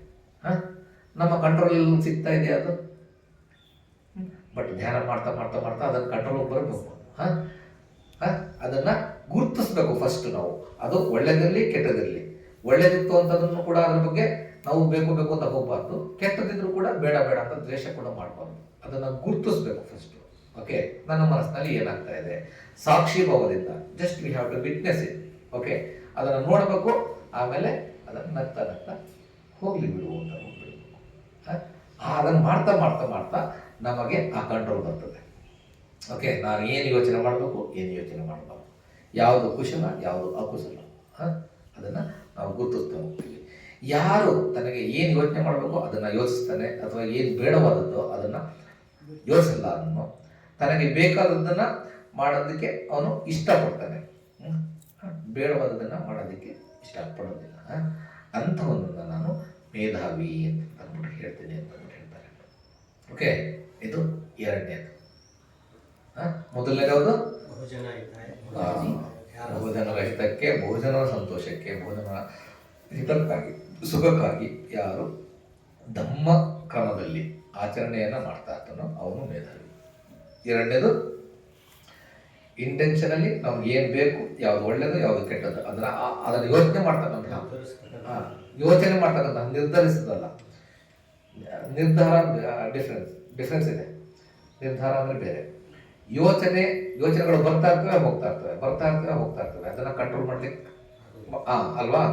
ನಮ್ಮ ಕಂಟ್ರೋಲ್ ಸಿಗ್ತಾ ಇದೆಯಾ ಅದು? ಬಟ್ ಧ್ಯಾನ ಮಾಡ್ತಾ ಮಾಡ್ತಾ ಮಾಡ್ತಾ ಅದನ್ನ ಕಂಟ್ರೋಲ್ ಬರಬೇಕು. ಅದನ್ನ ಗುರುತಿಸ್ಬೇಕು ಫಸ್ಟ್ ನಾವು. ಅದು ಒಳ್ಳೆದಿರಲಿ ಕೆಟ್ಟದಿರಲಿ. ಒಳ್ಳೇದಿತ್ತು ಅಂತದನ್ನು ಕೂಡ ಅದ್ರ ಬಗ್ಗೆ ನಾವು ಬೇಕು ಅಂತ ಹೋಗ್ಬಾರ್ದು, ಕೆಟ್ಟದಿದ್ರು ಕೂಡ ಬೇಡ ಅಂತ ದ್ವೇಷ ಕೂಡ ಮಾಡಬಾರ್ದು. ಅದನ್ನ ಗುರುತಿಸ್ಬೇಕು ಫಸ್ಟ್. ಓಕೆ, ನನ್ನ ಮನಸ್ಸಿನಲ್ಲಿ ಏನಾಗ್ತಾ ಇದೆ, ಸಾಕ್ಷಿ ಭಾವದಿಂದ just we have to witness it. Okay, ಅದನ್ನು ನೋಡಬೇಕು, ಆಮೇಲೆ ಅದನ್ನು ನಗ್ತಾ ಹೋಗ್ಲಿ ಬಿಡು ಅಂತ ಹೋಗ್ಬಿಡ್ಬೇಕು. ಅದನ್ನು ಮಾಡ್ತಾ ನಮಗೆ ಆ ಕಂಟ್ರೋಲ್ ಬರ್ತದೆ. ಓಕೆ, ನಾನು ಏನು ಯೋಚನೆ ಮಾಡಬೇಕು, ಏನು ಯೋಚನೆ ಮಾಡಬಾರ್ದು, ಯಾವುದು ಕುಶಲ ಯಾವುದು ಅಕುಶಲ, ಅದನ್ನು ನಾವು ಗುರುತಿಸ್ತಾ ಹೋಗ್ತೀವಿ. ಯಾರು ತನಗೆ ಏನು ಯೋಚನೆ ಮಾಡಬೇಕು ಅದನ್ನು ಯೋಚಿಸ್ತಾನೆ, ಅಥವಾ ಏನು ಬೇಡವಾದದ್ದು ಅದನ್ನು ಯೋಚಿಸಲ್ಲ, ಅದನ್ನು ತನಗೆ ಬೇಕಾದದ್ದನ್ನು ಮಾಡೋದಕ್ಕೆ ಅವನು ಇಷ್ಟಪಡ್ತಾನೆ, ಬೇಡವಾದದನ್ನು ಮಾಡೋದಕ್ಕೆ ಇಷ್ಟಪಡೋದಿಲ್ಲ. ಅಂಥವನ್ನ ನಾನು ಮೇಧಾವಿ ಅಂತ ಅಂದ್ಬಿಟ್ಟು ಹೇಳ್ತೀನಿ ಅಂತ ಹೇಳ್ತಾರೆ. ಓಕೆ, ಇದು ಎರಡನೇದು. ಮೊದಲನೇದು ಯಾವುದು? ಭೋಜನರ ಹಿತಕ್ಕೆ, ಭೋಜನರ ಸಂತೋಷಕ್ಕೆ, ಭೋಜನರ ಹಿತಕ್ಕಾಗಿ, ಸುಖಕ್ಕಾಗಿ ಯಾರು ಧಮ್ಮ ಕ್ರಮದಲ್ಲಿ ಆಚರಣೆಯನ್ನು ಮಾಡ್ತಾ ಇರ್ತಾನೋ ಅವನು ಮೇಧಾವಿ. ಎರಡನೇದು ಇಂಟೆನ್ಷನಲ್ಲಿ ನಮ್ಗೆ ಏನು ಬೇಕು, ಯಾವುದು ಒಳ್ಳೆಯದು, ಯಾವುದು ಕೆಟ್ಟದ್ದು ಅದನ್ನು ಯೋಚನೆ ಮಾಡ್ತಕ್ಕಂಥ ಯೋಚನೆ ಮಾಡ್ತಕ್ಕಂಥ ನಿರ್ಧರಿಸೋದಲ್ಲ. ನಿರ್ಧಾರ ಡಿಫ್ರೆನ್ಸ್ ಇದೆ. ನಿರ್ಧಾರ ಅಂದರೆ ಬೇರೆ. ಯೋಚನೆಗಳು ಬರ್ತಾ ಇರ್ತವೆ ಹೋಗ್ತಾ ಇರ್ತವೆ. ಅದನ್ನು ಕಂಟ್ರೋಲ್ ಮಾಡ್ಲಿಕ್ಕೆ ಅಲ್ವಾ?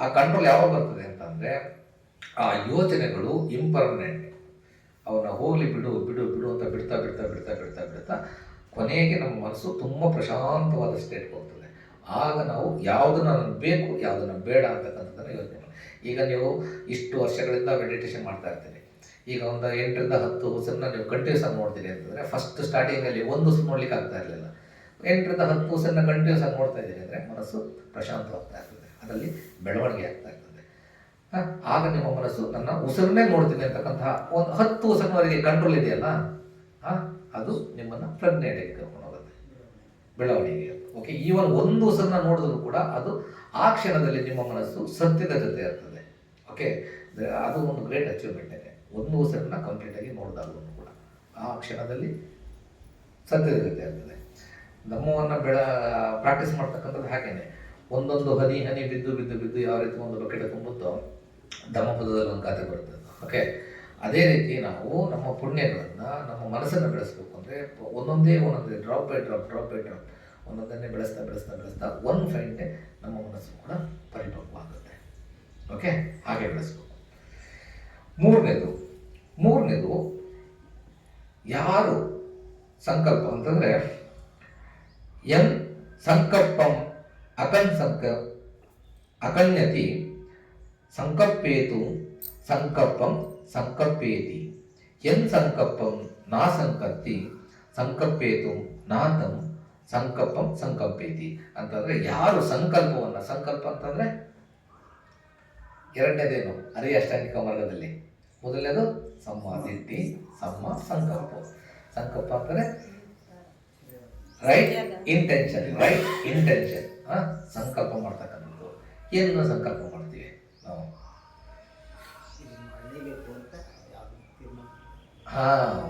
ಆ ಕಂಟ್ರೋಲ್ ಯಾವಾಗ ಬರ್ತದೆ ಅಂತಂದರೆ ಆ ಯೋಚನೆಗಳು ಇಂಪರ್ಮನೆಂಟ್. ಅವನ್ನ ಹೋಗ್ಲಿ ಬಿಡು ಅಂತ ಬಿಡ್ತಾ ಕೊನೆಗೆ ನಮ್ಮ ಮನಸ್ಸು ತುಂಬ ಪ್ರಶಾಂತವಾದ ಸ್ಟೇಟ್ಗೆ ಹೋಗ್ತದೆ. ಆಗ ನಾವು ಯಾವುದನ್ನು ನನಗೆ ಬೇಕು, ಯಾವುದನ್ನು ಬೇಡ ಅಂತಕ್ಕಂಥದ್ದನ್ನು ಯೋಚನೆ ಮಾಡಿ. ಈಗ ನೀವು ಇಷ್ಟು ವರ್ಷಗಳಿಂದ ಮೆಡಿಟೇಷನ್ ಮಾಡ್ತಾ ಇರ್ತೀರಿ. ಈಗ ಒಂದು 8ರಿಂದ 10 ಉಸಿರನ್ನ ನೀವು ಕಂಟಿನ್ಯೂಸ್ ಆಗಿ ನೋಡ್ತೀರಿ ಅಂತಂದರೆ, ಫಸ್ಟ್ ಸ್ಟಾರ್ಟಿಂಗಲ್ಲಿ ಒಂದು ಉಸಿರು ನೋಡ್ಲಿಕ್ಕೆ ಆಗ್ತಾ ಇರಲಿಲ್ಲ. 8ರಿಂದ 10 ಉಸಿರನ್ನ ಕಂಟಿನ್ಯೂಸ್ ಆಗಿ ನೋಡ್ತಾ ಇದ್ದೀರಿ ಅಂದರೆ ಮನಸ್ಸು ಪ್ರಶಾಂತವಾಗ್ತಾ ಇರ್ತದೆ, ಅದರಲ್ಲಿ ಬೆಳವಣಿಗೆ ಆಗ್ತಾ ಇರ್ತದೆ. ಆಗ ನಿಮ್ಮ ಮನಸ್ಸು ನನ್ನ ಉಸಿರನ್ನೇ ನೋಡ್ತೀನಿ ಅಂತಕ್ಕಂತಹ ಒಂದು 10 ಉಸಿರಿನವರೆಗೆ ಕಂಟ್ರೋಲ್ ಇದೆಯಲ್ಲ, ಅದು ನಿಮ್ಮನ್ನು ಪ್ರಜ್ಞೆಡೆಗೆ ಕರ್ಕೊಂಡು ಹೋಗುತ್ತೆ, ಬೆಳವಣಿಗೆ. ಓಕೆ, ಈವನ್ ಒಂದು ಉಸಿರನ್ನ ನೋಡಿದ್ರು ಕೂಡ ಅದು ಆ ಕ್ಷಣದಲ್ಲಿ ನಿಮ್ಮ ಮನಸ್ಸು ಸತ್ಯದ ಜೊತೆ ಇರ್ತದೆ. ಓಕೆ, ಅದು ಒಂದು ಗ್ರೇಟ್ ಅಚೀವ್ಮೆಂಟ್ ಇದೆ. ಒಂದು ಉಸಿರನ್ನ ಕಂಪ್ಲೀಟಾಗಿ ನೋಡಿದಾಗಲೂ ಕೂಡ ಆ ಕ್ಷಣದಲ್ಲಿ ಸತ್ಯದ ಜೊತೆ ಇರ್ತದೆ. ನಮ್ಮವನ್ನು ಪ್ರಾಕ್ಟೀಸ್ ಮಾಡ್ತಕ್ಕಂಥದ್ದು ಹಾಗೇನೆ. ಒಂದೊಂದು ಹನಿ ಬಿದ್ದು ಯಾವ ರೀತಿ ಒಂದು ಬಕೆಟ್ ತುಂಬುತ್ತೋ ಧಮ್ಮಪದದಲ್ಲಿ ಒಂದು ಗಾದೆ ಬರ್ತದೆ. ಓಕೆ, ಅದೇ ರೀತಿ ನಾವು ನಮ್ಮ ಪುಣ್ಯಗಳನ್ನು, ನಮ್ಮ ಮನಸ್ಸನ್ನು ಬೆಳೆಸಬೇಕು ಅಂದರೆ ಒಂದೊಂದೇ ಡ್ರಾಪ್ ಬೈ ಡ್ರಾಪ್ ಒಂದೊಂದನ್ನೇ ಬೆಳೆಸ್ತಾ ಒನ್ ಫೈನ್ ಡೇ ನಮ್ಮ ಮನಸ್ಸು ಕೂಡ ಪರಿಪಕ್ವ ಆಗುತ್ತೆ. ಓಕೆ, ಹಾಗೆ ಬೆಳೆಸ್ಬೇಕು. ಮೂರನೇದು ಯಾರು ಸಂಕಲ್ಪ ಅಂತಂದರೆ ಎನ್ ಸಂಕಲ್ಪಂ ಅಕಣ್ಯತಿ ಸಂಕಲ್ಪೇತು ಸಂಕಲ್ಪಂ ಸಂಕಲ್ಪೇತಿ ಎನ್ ಸಂಕಲ್ಪಂ ನಾ ಸಂಕಲ್ಪಿ ಸಂಕಲ್ಪೇತು ನಾತಂ ಸಂಕಲ್ಪಂ ಸಂಕಲ್ಪೇತಿ ಅಂತಂದರೆ ಯಾರು ಸಂಕಲ್ಪ ಅಂತಂದರೆ ಎರಡನೇದೇನು ಅರಿಯ ಅಷ್ಟಾಂಗಿಕ ಮಾರ್ಗದಲ್ಲಿ ಮೊದಲನೇದು ಸಮ್ಮಾದಿಟ್ಟಿ ಸಮ್ಮ ಸಂಕಲ್ಪ ಅಂತಂದರೆ ರೈಟ್ ಇಂಟೆನ್ಷನ್ ಸಂಕಲ್ಪ ಮಾಡ್ತಕ್ಕಂಥದ್ದು. ಏನು ಸಂಕಲ್ಪ ಮಾಡ್ತೀವಿ ನಾವು?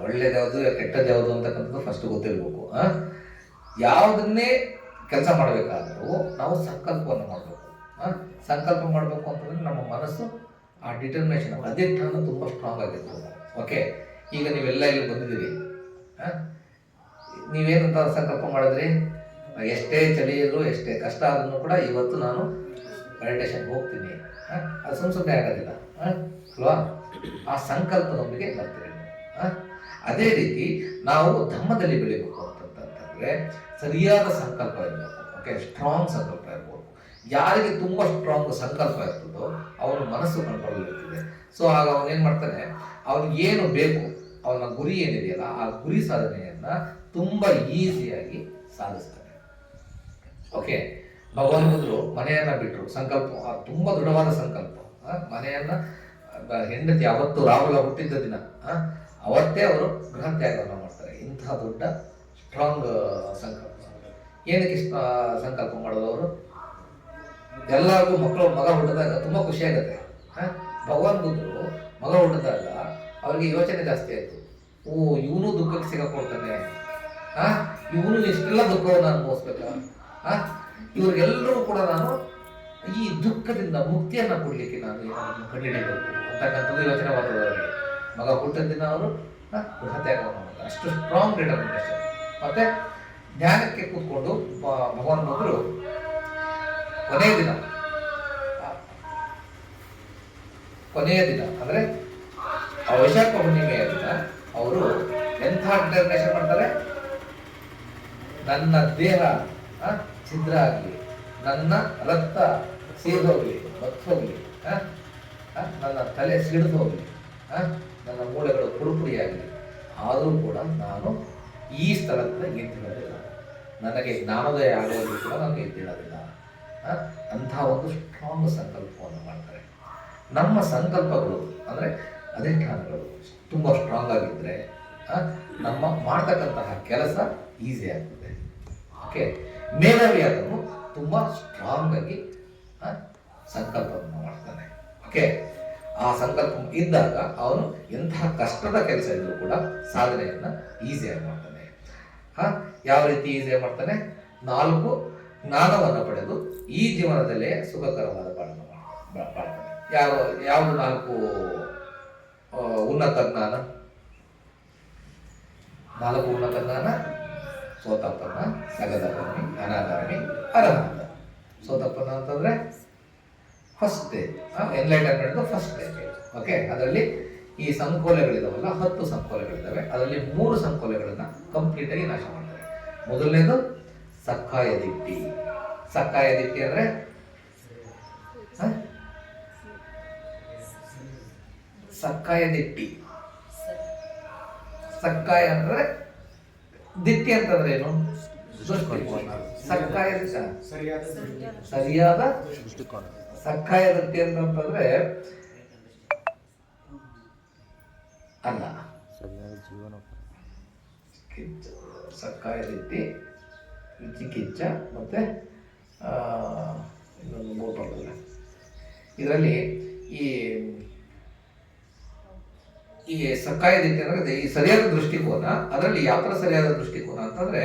ಒಳ್ಳೇದ್ಯಾವುದು ಕೆಟ್ಟದ್ದು ಯಾವುದು ಅಂತಕ್ಕಂಥದ್ದು ಫಸ್ಟ್ ಗೊತ್ತಿರಬೇಕು. ಯಾವುದನ್ನೇ ಕೆಲಸ ಮಾಡಬೇಕಾದರೂ ನಾವು ಸಂಕಲ್ಪವನ್ನು ಮಾಡಬೇಕು. ಸಂಕಲ್ಪ ಮಾಡಬೇಕು ಅಂತಂದರೆ ನಮ್ಮ ಮನಸ್ಸು ಆ ಡಿಟರ್ಮಿನೇಷನ್, ಅಧಿಷ್ಠಾನ ತುಂಬ ಸ್ಟ್ರಾಂಗ್ ಆಗಿರ್ತದೆ. ಓಕೆ, ಈಗ ನೀವೆಲ್ಲ ಇಲ್ಲಿ ಬಂದಿದ್ದೀರಿ, ನೀವೇನಂತ ಸಂಕಲ್ಪ ಮಾಡಿದ್ರಿ? ಎಷ್ಟೇ ಚಳಿ ಇದ್ರು, ಎಷ್ಟೇ ಕಷ್ಟ ಆದ್ರೂ ಕೂಡ ಇವತ್ತು ನಾನು ಮೆಡಿಟೇಷನ್ಗೆ ಹೋಗ್ತೀನಿ. ಅದು ಸುಮ್ಮನೆ ಆಗೋದಿಲ್ಲ ಅಲ್ವಾ? ಆ ಸಂಕಲ್ಪದೊಂದಿಗೆ ಬರ್ತೀರಿ. ಅದೇ ರೀತಿ ನಾವು ಧಮ್ಮದಲ್ಲಿ ಬೆಳಿಬೇಕು ಅಂತಂತಂದರೆ ಸರಿಯಾದ ಸಂಕಲ್ಪ ಇರಬೇಕು. ಓಕೆ, ಸ್ಟ್ರಾಂಗ್ ಸಂಕಲ್ಪ ಇರಬೇಕು. ಯಾರಿಗೆ ತುಂಬ ಸ್ಟ್ರಾಂಗ್ ಸಂಕಲ್ಪ ಇರ್ತದೋ ಅವನ ಮನಸ್ಸು ಕಂಟ್ರೋಲ್ ಇರ್ತದೆ. ಸೊ ಆಗ ಅವನೇನು ಮಾಡ್ತಾನೆ, ಅವನಿಗೆ ಏನು ಬೇಕು, ಅವನ ಗುರಿ ಏನಿದೆಯಲ್ಲ ಆ ಗುರಿ ಸಾಧನೆಯನ್ನು ತುಂಬ ಈಸಿಯಾಗಿ ಸಾಧಿಸ್ತಾನೆ. ಓಕೆ, ಭಗವಾನ್ ಬುದ್ಧರು ಮನೆಯನ್ನು ಬಿಟ್ಟರು, ಸಂಕಲ್ಪ ತುಂಬ ದೃಢವಾದ ಸಂಕಲ್ಪ. ಮನೆಯನ್ನು ಹೆಂಡತಿ ಅವತ್ತು ರಾಹುಲ ಹುಟ್ಟಿದ್ದ ದಿನ ಅವತ್ತೇ ಅವರು ಗೃಹ ತ್ಯಾಗವನ್ನು ಮಾಡ್ತಾರೆ. ಇಂತಹ ದೊಡ್ಡ ಸ್ಟ್ರಾಂಗ್ ಸಂಕಲ್ಪ. ಏನಕ್ಕೆ ಸಂಕಲ್ಪ ಮಾಡೋದು? ಅವರು ಎಲ್ಲರಿಗೂ ಮಗ ಹುಟ್ಟಿದಾಗ ತುಂಬ ಖುಷಿಯಾಗುತ್ತೆ. ಭಗವಾನ್ ಬುದ್ಧರು ಮಗ ಹುಟ್ಟಿದಾಗ ಅವ್ರಿಗೆ ಯೋಚನೆ ಜಾಸ್ತಿ ಆಯಿತು. ಇವನು ದುಃಖಕ್ಕೆ ಸಿಗಾಕೊಳ್ತಾನೆ, ಇವನು ಇಷ್ಟೆಲ್ಲ ದುಃಖವನ್ನು ಅನುಭವಿಸ್ಬೇಕ, ಇವ್ರಿಗೆಲ್ಲರೂ ಕೂಡ ನಾನು ಈ ದುಃಖದಿಂದ ಮುಕ್ತಿಯನ್ನು ಕೊಡಲಿಕ್ಕೆ ನಾನು ಕಂಡುಹಿಡಿಯಬೇಕು ಅಂತಕ್ಕಂಥದ್ದು ಯೋಚನೆ ಮಾಡ್ತಾರೆ ಅವರಿಗೆ. ಮಗ ಹುಟ್ಟಿದ ದಿನ ಅವರು ಗೃಹ ತ್ಯಾಗವನ್ನು ಮಾಡ್ತಾರೆ. ಅಷ್ಟು ಸ್ಟ್ರಾಂಗ್ ಡಿಟರ್ಮಿನೇಷನ್. ಮತ್ತೆ ಧ್ಯಾನಕ್ಕೆ ಕೂತ್ಕೊಂಡು ಭಗವಾನ್ ಬುದ್ಧರು ಕೊನೆಯ ದಿನ ಅಂದರೆ ವೈಶಾಖ ಹುಣ್ಣಿಮೆಯ ದಿನ ಅವರು ಎಂಥ ಡಿಟರ್ಮಿನೇಷನ್ ಮಾಡ್ತಾರೆ? ನನ್ನ ದೇಹ ಛಿದ್ರ ಆಗಲಿ, ನನ್ನ ರಕ್ತ ಸೀದೋಗ್ಲಿ, ಬತ್ತೋಗ್ಲಿ, ನನ್ನ ತಲೆ ಸಿಡಿದು ಹೋಗಲಿ, ನನ್ನ ಮೂಳೆಗಳು ಪುಡಿಪುಡಿಯಾಗಲಿ, ಆದರೂ ಕೂಡ ನಾನು ಈ ಸ್ಥಳದಿಂದ ಎದ್ದಿಡೋದಿಲ್ಲ. ನನಗೆ ಜ್ಞಾನೋದಯ ಆಗೋದು ಕೂಡ ನಾನು ಎದ್ದಿಡೋದಿಲ್ಲ. ಅಂಥ ಒಂದು ಸ್ಟ್ರಾಂಗ್ ಸಂಕಲ್ಪವನ್ನು ಮಾಡ್ತಾರೆ. ನಮ್ಮ ಸಂಕಲ್ಪಗಳು ಅಂದರೆ ಅಧಿಷ್ಠಾನಗಳು ತುಂಬ ಸ್ಟ್ರಾಂಗ್ ಆಗಿದ್ದರೆ ನಮ್ಮ ಮಾಡ್ತಕ್ಕಂತಹ ಕೆಲಸ ಈಸಿ ಆಗ್ತದೆ. ಓಕೆ, ಮೇಧಾವಿ ಅದನ್ನು ತುಂಬ ಸ್ಟ್ರಾಂಗ್ ಆಗಿ ಸಂಕಲ್ಪವನ್ನು ಮಾಡ್ತಾನೆ. ಓಕೆ, ಆ ಸಂಕಲ್ಪ ಇದ್ದಾಗ ಅವನು ಎಂತಹ ಕಷ್ಟದ ಕೆಲಸ ಇದ್ದರೂ ಕೂಡ ಸಾಧನೆಯನ್ನು ಈಸಿಯಾಗಿ ಮಾಡ್ತಾನೆ. ಯಾವ ರೀತಿ ಈಸಿ ಮಾಡ್ತಾನೆ, 4 ಜ್ಞಾನವನ್ನು ಪಡೆದು ಈ ಜೀವನದಲ್ಲೇ ಸುಖಕರವಾದ ಬಾಳನ್ನು ಬಾಳ್ತಾನೆ. ಯಾವುದು 4 ಉನ್ನತ ಜ್ಞಾನ? 4 ಉನ್ನತ ಜ್ಞಾನ: ಸೋತಪ್ಪನ, ಸಗದಪ್ಪನಿ, ಅನಾಗಾಮಿ, ಅರಹಂತ. ಸೋತಪ್ಪನ ಅಂತಂದ್ರೆ first stage, enlightenment first stage. Okay, ಅದರಲ್ಲಿ ಈ ಸಂಕೋಲೆಗಳಿದಾವಲ್ಲ, 10 ಸಂಕೋಲೆಗಳಿದ್ದಾವೆ. ಅದರಲ್ಲಿ 3 ಸಂಕೋಲೆಗಳನ್ನ ಕಂಪ್ಲೀಟ್ ಆಗಿ ನಾಶ ಮಾಡ್ತಾರೆ. ಮೊದಲನೇದು ಸಕ್ಕಾಯ ದಿಟ್ಟಿ. ಸಕ್ಕಾಯ ದಿಟ್ಟಿ ಅಂದ್ರೆ ಸಕ್ಕಾಯ ದಿಟ್ಟಿ. ಸಕ್ಕಾಯ ಅಂದ್ರೆ ದಿಟ್ಟಿ ಅಂತಂದ್ರೆ ಏನು? ದೃಷ್ಟಿಕೋನ. ಸಕ್ಕಾಯ ಸರಿಯಾದ ದೃಷ್ಟಿಕೋನ. ಸಕ್ಕಾಯ ದಿಟ್ಟಿ ಅಂತಂದ್ರೆ ಅಲ್ಲ, ಸಕ್ಕಾಯ ದಿಟ್ಟಿ, ವಿಚಿಕಿಚ್ಚ, ಮತ್ತೆ ಇನ್ನೊಂದು 3 ಬರ್ತದೆ ಇದರಲ್ಲಿ. ಈ ಸಕ್ಕಾಯ ದಿಟ್ಟಿ ಅಂದ್ರೆ ಈ ಸರಿಯಾದ ದೃಷ್ಟಿಕೋನ. ಅದರಲ್ಲಿ ಯಾವ ಥರ ಸರಿಯಾದ ದೃಷ್ಟಿಕೋನ ಅಂತಂದ್ರೆ,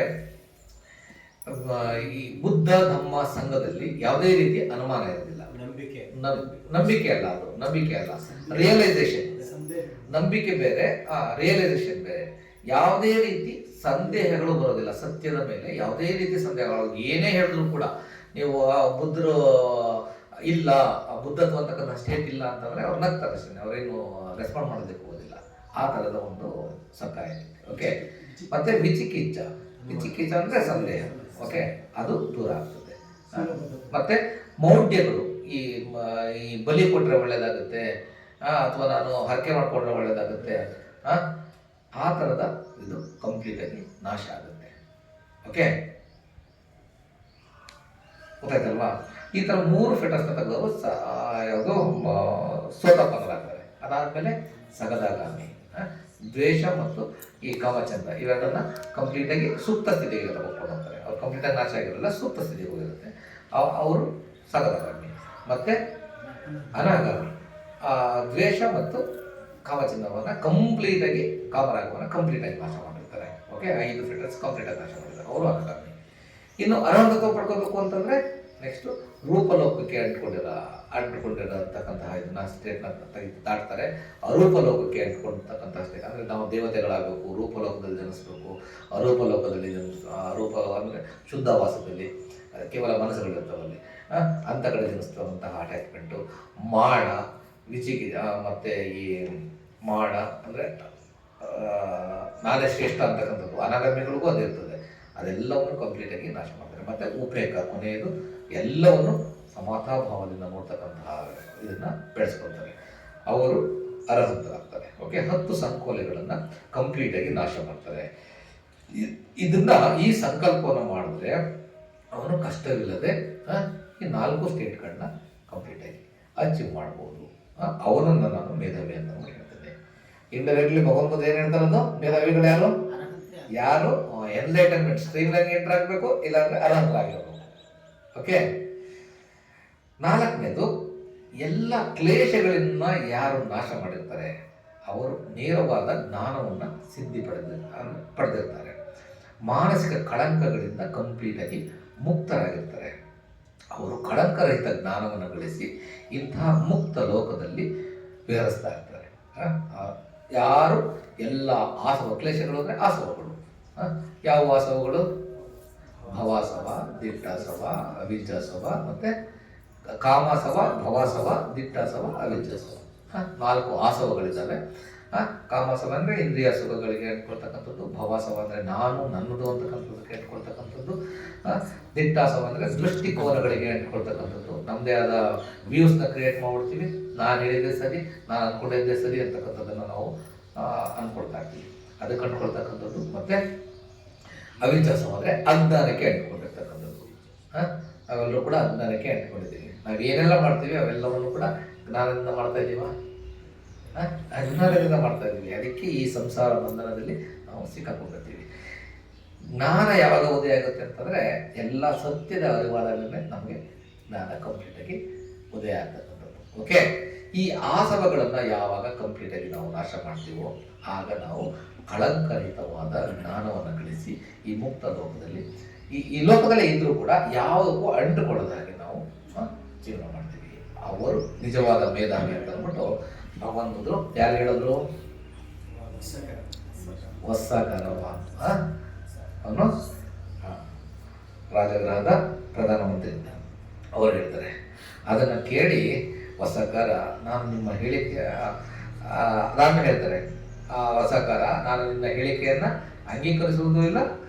ಈ ಬುದ್ಧ ಧಮ್ಮ ಸಂಘದಲ್ಲಿ ಯಾವುದೇ ರೀತಿ ಅನುಮಾನ ಇರೋದಿಲ್ಲ. ನಂಬಿಕೆ ಅಲ್ಲ, ಅದು ನಂಬಿಕೆ ಅಲ್ಲ, ರಿಯಲೈಸೇಷನ್. ನಂಬಿಕೆ ಬೇರೆ, ರಿಯಲೈಸೇಷನ್ ಬೇರೆ. ಯಾವುದೇ ರೀತಿ ಸಂದೇಹಗಳು ಬರೋದಿಲ್ಲ. ಸತ್ಯದ ಮೇಲೆ ಯಾವುದೇ ರೀತಿ ಸಂದೇಹಗಳು, ಏನೇ ಹೇಳಿದ್ರು ಕೂಡ ನೀವು ಬುದ್ಧರು ಇಲ್ಲ, ಬುದ್ಧತ್ವ ಅಂತಕ್ಕಂಥ ಸ್ಟೇಟ್ ಇಲ್ಲ ಅಂತಂದ್ರೆ ಅವ್ರು ನಗ್ತಾರೆ ಅಷ್ಟೇ, ಅವರೇನು ರೆಸ್ಪಾಂಡ್ ಮಾಡೋದಕ್ಕೆ ಹೋಗೋದಿಲ್ಲ. ಆ ಥರದ ಒಂದು ಸಕ್ಕಾಯ. ಓಕೆ, ಮತ್ತೆ ವಿಚಿಕಿಚ್ಚ. ವಿಚಿಕಿಚ್ಚ ಅಂದ್ರೆ ಸಂದೇಹ. ಓಕೆ, ಅದು ದೂರ ಆಗ್ತದೆ. ಮತ್ತೆ ಮೌಢ್ಯಗಳು, ಈ ಬಲಿ ಕೊಟ್ಟರೆ ಒಳ್ಳೇದಾಗುತ್ತೆ, ಅಥವಾ ನಾನು ಹರಕೆ ಮಾಡ್ಕೊಂಡ್ರೆ ಒಳ್ಳೇದಾಗುತ್ತೆ, ಆ ಥರದ ಇದು ಕಂಪ್ಲೀಟ್ ಆಗಿ ನಾಶ ಆಗುತ್ತೆ. ಓಕೆ, ಗೊತ್ತಾಯ್ತಲ್ವಾ? ಈ ಥರ 3 ಫೆಟರ್ಸ್ನ ತೆಗೆದವರು ಯಾವುದು ಸೋತಪ್ಪನರಾಗ್ತಾರೆ. ಅದಾದಮೇಲೆ ಸಗದಾಗಾಮಿ, ದ್ವೇಷ ಮತ್ತು ಈ ಕಾಮಚಂದ್ರ, ಇವೆರಡನ್ನ ಕಂಪ್ಲೀಟಾಗಿ ಸೂಕ್ತ ಸ್ಥಿತಿಗೆ ತಗೊಂಡು ಹೋಗ್ತಾರೆ. ಅವ್ರು ಕಂಪ್ಲೀಟಾಗಿ ನಾಶ ಆಗಿರಲ್ಲ, ಸೂಕ್ತ ಸ್ಥಿತಿಗೆ ಹೋಗಿರುತ್ತೆ. ಅವರು ಸಗದಾಗಾಮಿ. ಮತ್ತೆ ಅನಾಗಾಮಿ, ದ್ವೇಷ ಮತ್ತು ಕಾಮಚಂದ್ರವನ್ನು ಕಂಪ್ಲೀಟಾಗಿ, ಕಾಮರಾಗವನ್ನು ಕಂಪ್ಲೀಟಾಗಿ ನಾಶ ಮಾಡಿರ್ತಾರೆ. ಓಕೆ, 5 ಫೆಟರ್ಸ್ ಕಂಪ್ಲೀಟಾಗಿ ನಾಶ ಮಾಡಿರ್ತಾರೆ, ಅವರು ಅನಾಗಾಮಿ. ಇನ್ನು ಅರಹಂತತ್ವ ಪಡ್ಕೋಬೇಕು ಅಂತಂದ್ರೆ ನೆಕ್ಸ್ಟ್ ರೂಪಲೋಕಕ್ಕೆ ಅಂಟ್ಕೊಂಡಿರತಕ್ಕಂತಹ ಇದನ್ನ ಸ್ಟೇಟ್ನ ದಾಟ್ತಾರೆ. ಅರೂಪಲೋಕಕ್ಕೆ ಅಂಟ್ಕೊಂಡಿರ್ತಕ್ಕಂತಹ ಸ್ಟೇಟ್ ಅಂದರೆ ನಾವು ದೇವತೆಗಳಾಗಬೇಕು, ರೂಪಲೋಕದಲ್ಲಿ ಜನಿಸ್ಬೇಕು, ಅರೂಪಲೋಕದಲ್ಲಿ ಅರೂಪ ಅಂದರೆ ಶುದ್ಧವಾಸದಲ್ಲಿ, ಕೇವಲ ಮನಸ್ಸುಗಳಿರ್ತಾವಲ್ಲಿ, ಅಂಥ ಕಡೆ ಜನಿಸ್ತಕ್ಕಂತಹ ಅಟ್ಯಾಚ್ಮೆಂಟು. ಮಾಡ, ವಿಚಿಕಿ, ಮತ್ತು ಈ ಮಾಡ ಅಂದರೆ ನಾನೇ ಶ್ರೇಷ್ಠ ಅಂತಕ್ಕಂಥದ್ದು, ಅನಾಗಮ್ಯಗಳಿಗೂ ಅದಿರ್ತದೆ. ಅದೆಲ್ಲವನ್ನು ಕಂಪ್ಲೀಟಾಗಿ ನಾಶ ಮಾಡ್ತಾರೆ. ಮತ್ತು ಉಪೇಕ, ಕೊನೆಯದು ಎಲ್ಲವನ್ನು ಸಮಾಧಾಭಾವದಿಂದ ನೋಡ್ತಕ್ಕಂತಹ ಇದನ್ನು ಬೆಳೆಸ್ಕೊಳ್ತಾರೆ. ಅವರು ಅರಹಂತರಾಗ್ತಾರೆ. ಓಕೆ, 10 ಸಂಕೋಲೆಗಳನ್ನು ಕಂಪ್ಲೀಟಾಗಿ ನಾಶ ಮಾಡ್ತಾರೆ. ಈ ಸಂಕಲ್ಪವನ್ನು ಮಾಡಿದ್ರೆ ಅವನು ಕಷ್ಟವಿಲ್ಲದೆ ಈ 4 ಸ್ಟೇಟ್ಗಳನ್ನ ಕಂಪ್ಲೀಟಾಗಿ ಅಚೀವ್ ಮಾಡ್ಬೋದು. ಅವನನ್ನು ನಾನು ಮೇಧಾವಿ ಅಂತ ಹೇಳ್ತೇನೆ. ಇಂಡೈರೆಕ್ಟ್ಲಿ ಭಗವಂತ ಏನು ಹೇಳ್ತಾರದು, ಮೇಧಾವಿಗಳು ಯಾರು ಎನ್ಲೈಟನ್ಮೆಂಟ್ ಸ್ಟ್ರೀಮ್ನಾಗ ಎಂಟರ್ ಆಗಬೇಕು, ಇಲ್ಲಾಂದ್ರೆ ಅರ್ಹಂತರಾಗಿರಬೇಕು. ಓಕೆ, 4ನೇದು ಎಲ್ಲ ಕ್ಲೇಶಗಳನ್ನ ಯಾರು ನಾಶ ಮಾಡಿರ್ತಾರೆ ಅವರು ನೇರವಾದ ಜ್ಞಾನವನ್ನು ಪಡೆದಿರ್ತಾರೆ. ಮಾನಸಿಕ ಕಳಂಕಗಳಿಂದ ಕಂಪ್ಲೀಟಾಗಿ ಮುಕ್ತರಾಗಿರ್ತಾರೆ. ಅವರು ಕಳಂಕರಹಿತ ಜ್ಞಾನವನ್ನು ಗಳಿಸಿ ಇಂತಹ ಮುಕ್ತ ಲೋಕದಲ್ಲಿ ವಿಹರಿಸ್ತಾ ಇರ್ತಾರೆ. ಯಾರು ಎಲ್ಲ ಆಸವ, ಕ್ಲೇಶಗಳು ಅಂದರೆ ಆಸವಗಳು. ಯಾವ ಆಸವಗಳು? ಭವಾಸವ, ದಿಟ್ಟಾಸವ, ಅವಿಜ್ಜಾಸವ, ಮತ್ತೆ ಕಾಮಾಸವ, ಭವಾಸವ, ದಿಟ್ಟಾಸವ, ಅವಿಜ್ಜಾಸವ. 4 ಆಸವಗಳಿದ್ದಾವೆ. ಕಾಮಾಸವ ಅಂದರೆ ಇಂದ್ರಿಯ ಸುಖಗಳಿಗೆ ಇಟ್ಕೊಳ್ತಕ್ಕಂಥದ್ದು, ಭವಾಸವ ಅಂದರೆ ನಾನು ನನ್ನದು ಅಂತಕ್ಕಂಥದ್ದಕ್ಕೆ ಇಟ್ಕೊಳ್ತಕ್ಕಂಥದ್ದು, ದಿಟ್ಟಾಸವ ಅಂದರೆ ದೃಷ್ಟಿಕೋನಗಳಿಗೆ ಇಟ್ಕೊಳ್ತಕ್ಕಂಥದ್ದು. ನಮ್ಮದೇ ಆದ ವ್ಯೂಸ್ನ ಕ್ರಿಯೇಟ್ ಮಾಡ್ಬಿಡ್ತೀವಿ. ನಾನು ಹೇಳಿದ್ದೆ ಸರಿ, ನಾನು ಅಂದ್ಕೊಂಡಿದ್ದೆ ಸರಿ ಅಂತಕ್ಕಂಥದ್ದನ್ನು ನಾವು ಅಂದ್ಕೊಳ್ತಾ ಇರ್ತೀವಿ. ಅದಕ್ಕೆ ಅಂದ್ಕೊಳ್ತಕ್ಕಂಥದ್ದು. ಮತ್ತು ಅವಿಜ್ಜಾಸವ ಅಂದರೆ ಅಜ್ಞಾನಕ್ಕೆ ಅಂಟ್ಕೊಂಡಿರ್ತಕ್ಕಂಥದ್ದು. ಅವೆಲ್ಲರೂ ಕೂಡ ಅಜ್ಞಾನಕ್ಕೆ ಅಂಟ್ಕೊಂಡಿದ್ದೀವಿ. ನಾವು ಏನೆಲ್ಲ ಮಾಡ್ತೀವಿ ಅವೆಲ್ಲವನ್ನು ಕೂಡ ಜ್ಞಾನದಿಂದ ಮಾಡ್ತಾ ಇದ್ದೀವ, ಅಜ್ಞಾನದಿಂದ ಮಾಡ್ತಾ ಇದ್ದೀವಿ. ಅದಕ್ಕೆ ಈ ಸಂಸಾರ ಬಂಧನದಲ್ಲಿ ನಾವು ಸಿಕ್ಕಾಕೊಂಡಿರ್ತೀವಿ. ಜ್ಞಾನ ಯಾವಾಗ ಉದಯ ಆಗುತ್ತೆ ಅಂತಂದರೆ ಎಲ್ಲ ಸತ್ಯದ ಅರಿವಾದಾಗಲೇ ನಮಗೆ ಜ್ಞಾನ ಕಂಪ್ಲೀಟಾಗಿ ಉದಯ ಆಗ್ತಕ್ಕಂಥದ್ದು. ಓಕೆ, ಈ ಆಸವಗಳನ್ನು ಯಾವಾಗ ಕಂಪ್ಲೀಟಾಗಿ ನಾವು ನಾಶ ಮಾಡ್ತೀವೋ ಆಗ ನಾವು ಕಳಂಕರಹಿತವಾದ ಜ್ಞಾನವನ್ನು ಗಳಿಸಿ ಈ ಮುಕ್ತ ಲೋಕದಲ್ಲಿ ಈ ಲೋಕದಲ್ಲೇ ಇದ್ರೂ ಕೂಡ ಯಾವುದಕ್ಕೂ ಅಂಟುಕೊಳ್ಳದ ಹಾಗೆ ನಾವು ಜೀವನ ಮಾಡ್ತೀವಿ. ಅವರು ನಿಜವಾದ ಮೇಧಾವಿ ಅಂತ ಅಂದ್ಬಿಟ್ಟು ಭಗವಂತರು ಯಾರು ಹೇಳಿದ್ರು? ವತ್ಸಾಕರವ ಅವನು ರಾಜಗೃಹದ ಪ್ರಧಾನಮಂತ್ರಿ ಅವರು ಹೇಳ್ತಾರೆ. ಅದನ್ನು ಕೇಳಿ ವತ್ಸಾಕರ, ನಾನು ನಿಮ್ಮ ಹೇಳಿಕೆ ಅದಾದ್ಮೇಲೆ ಹೇಳ್ತಾರೆ ವತ್ಸಾಕರ, ನಾನು ನಿನ್ನ ಹೇಳಿಕೆಯನ್ನು ಅಂಗೀಕರಿಸುವುದೂ ಇಲ್ಲ,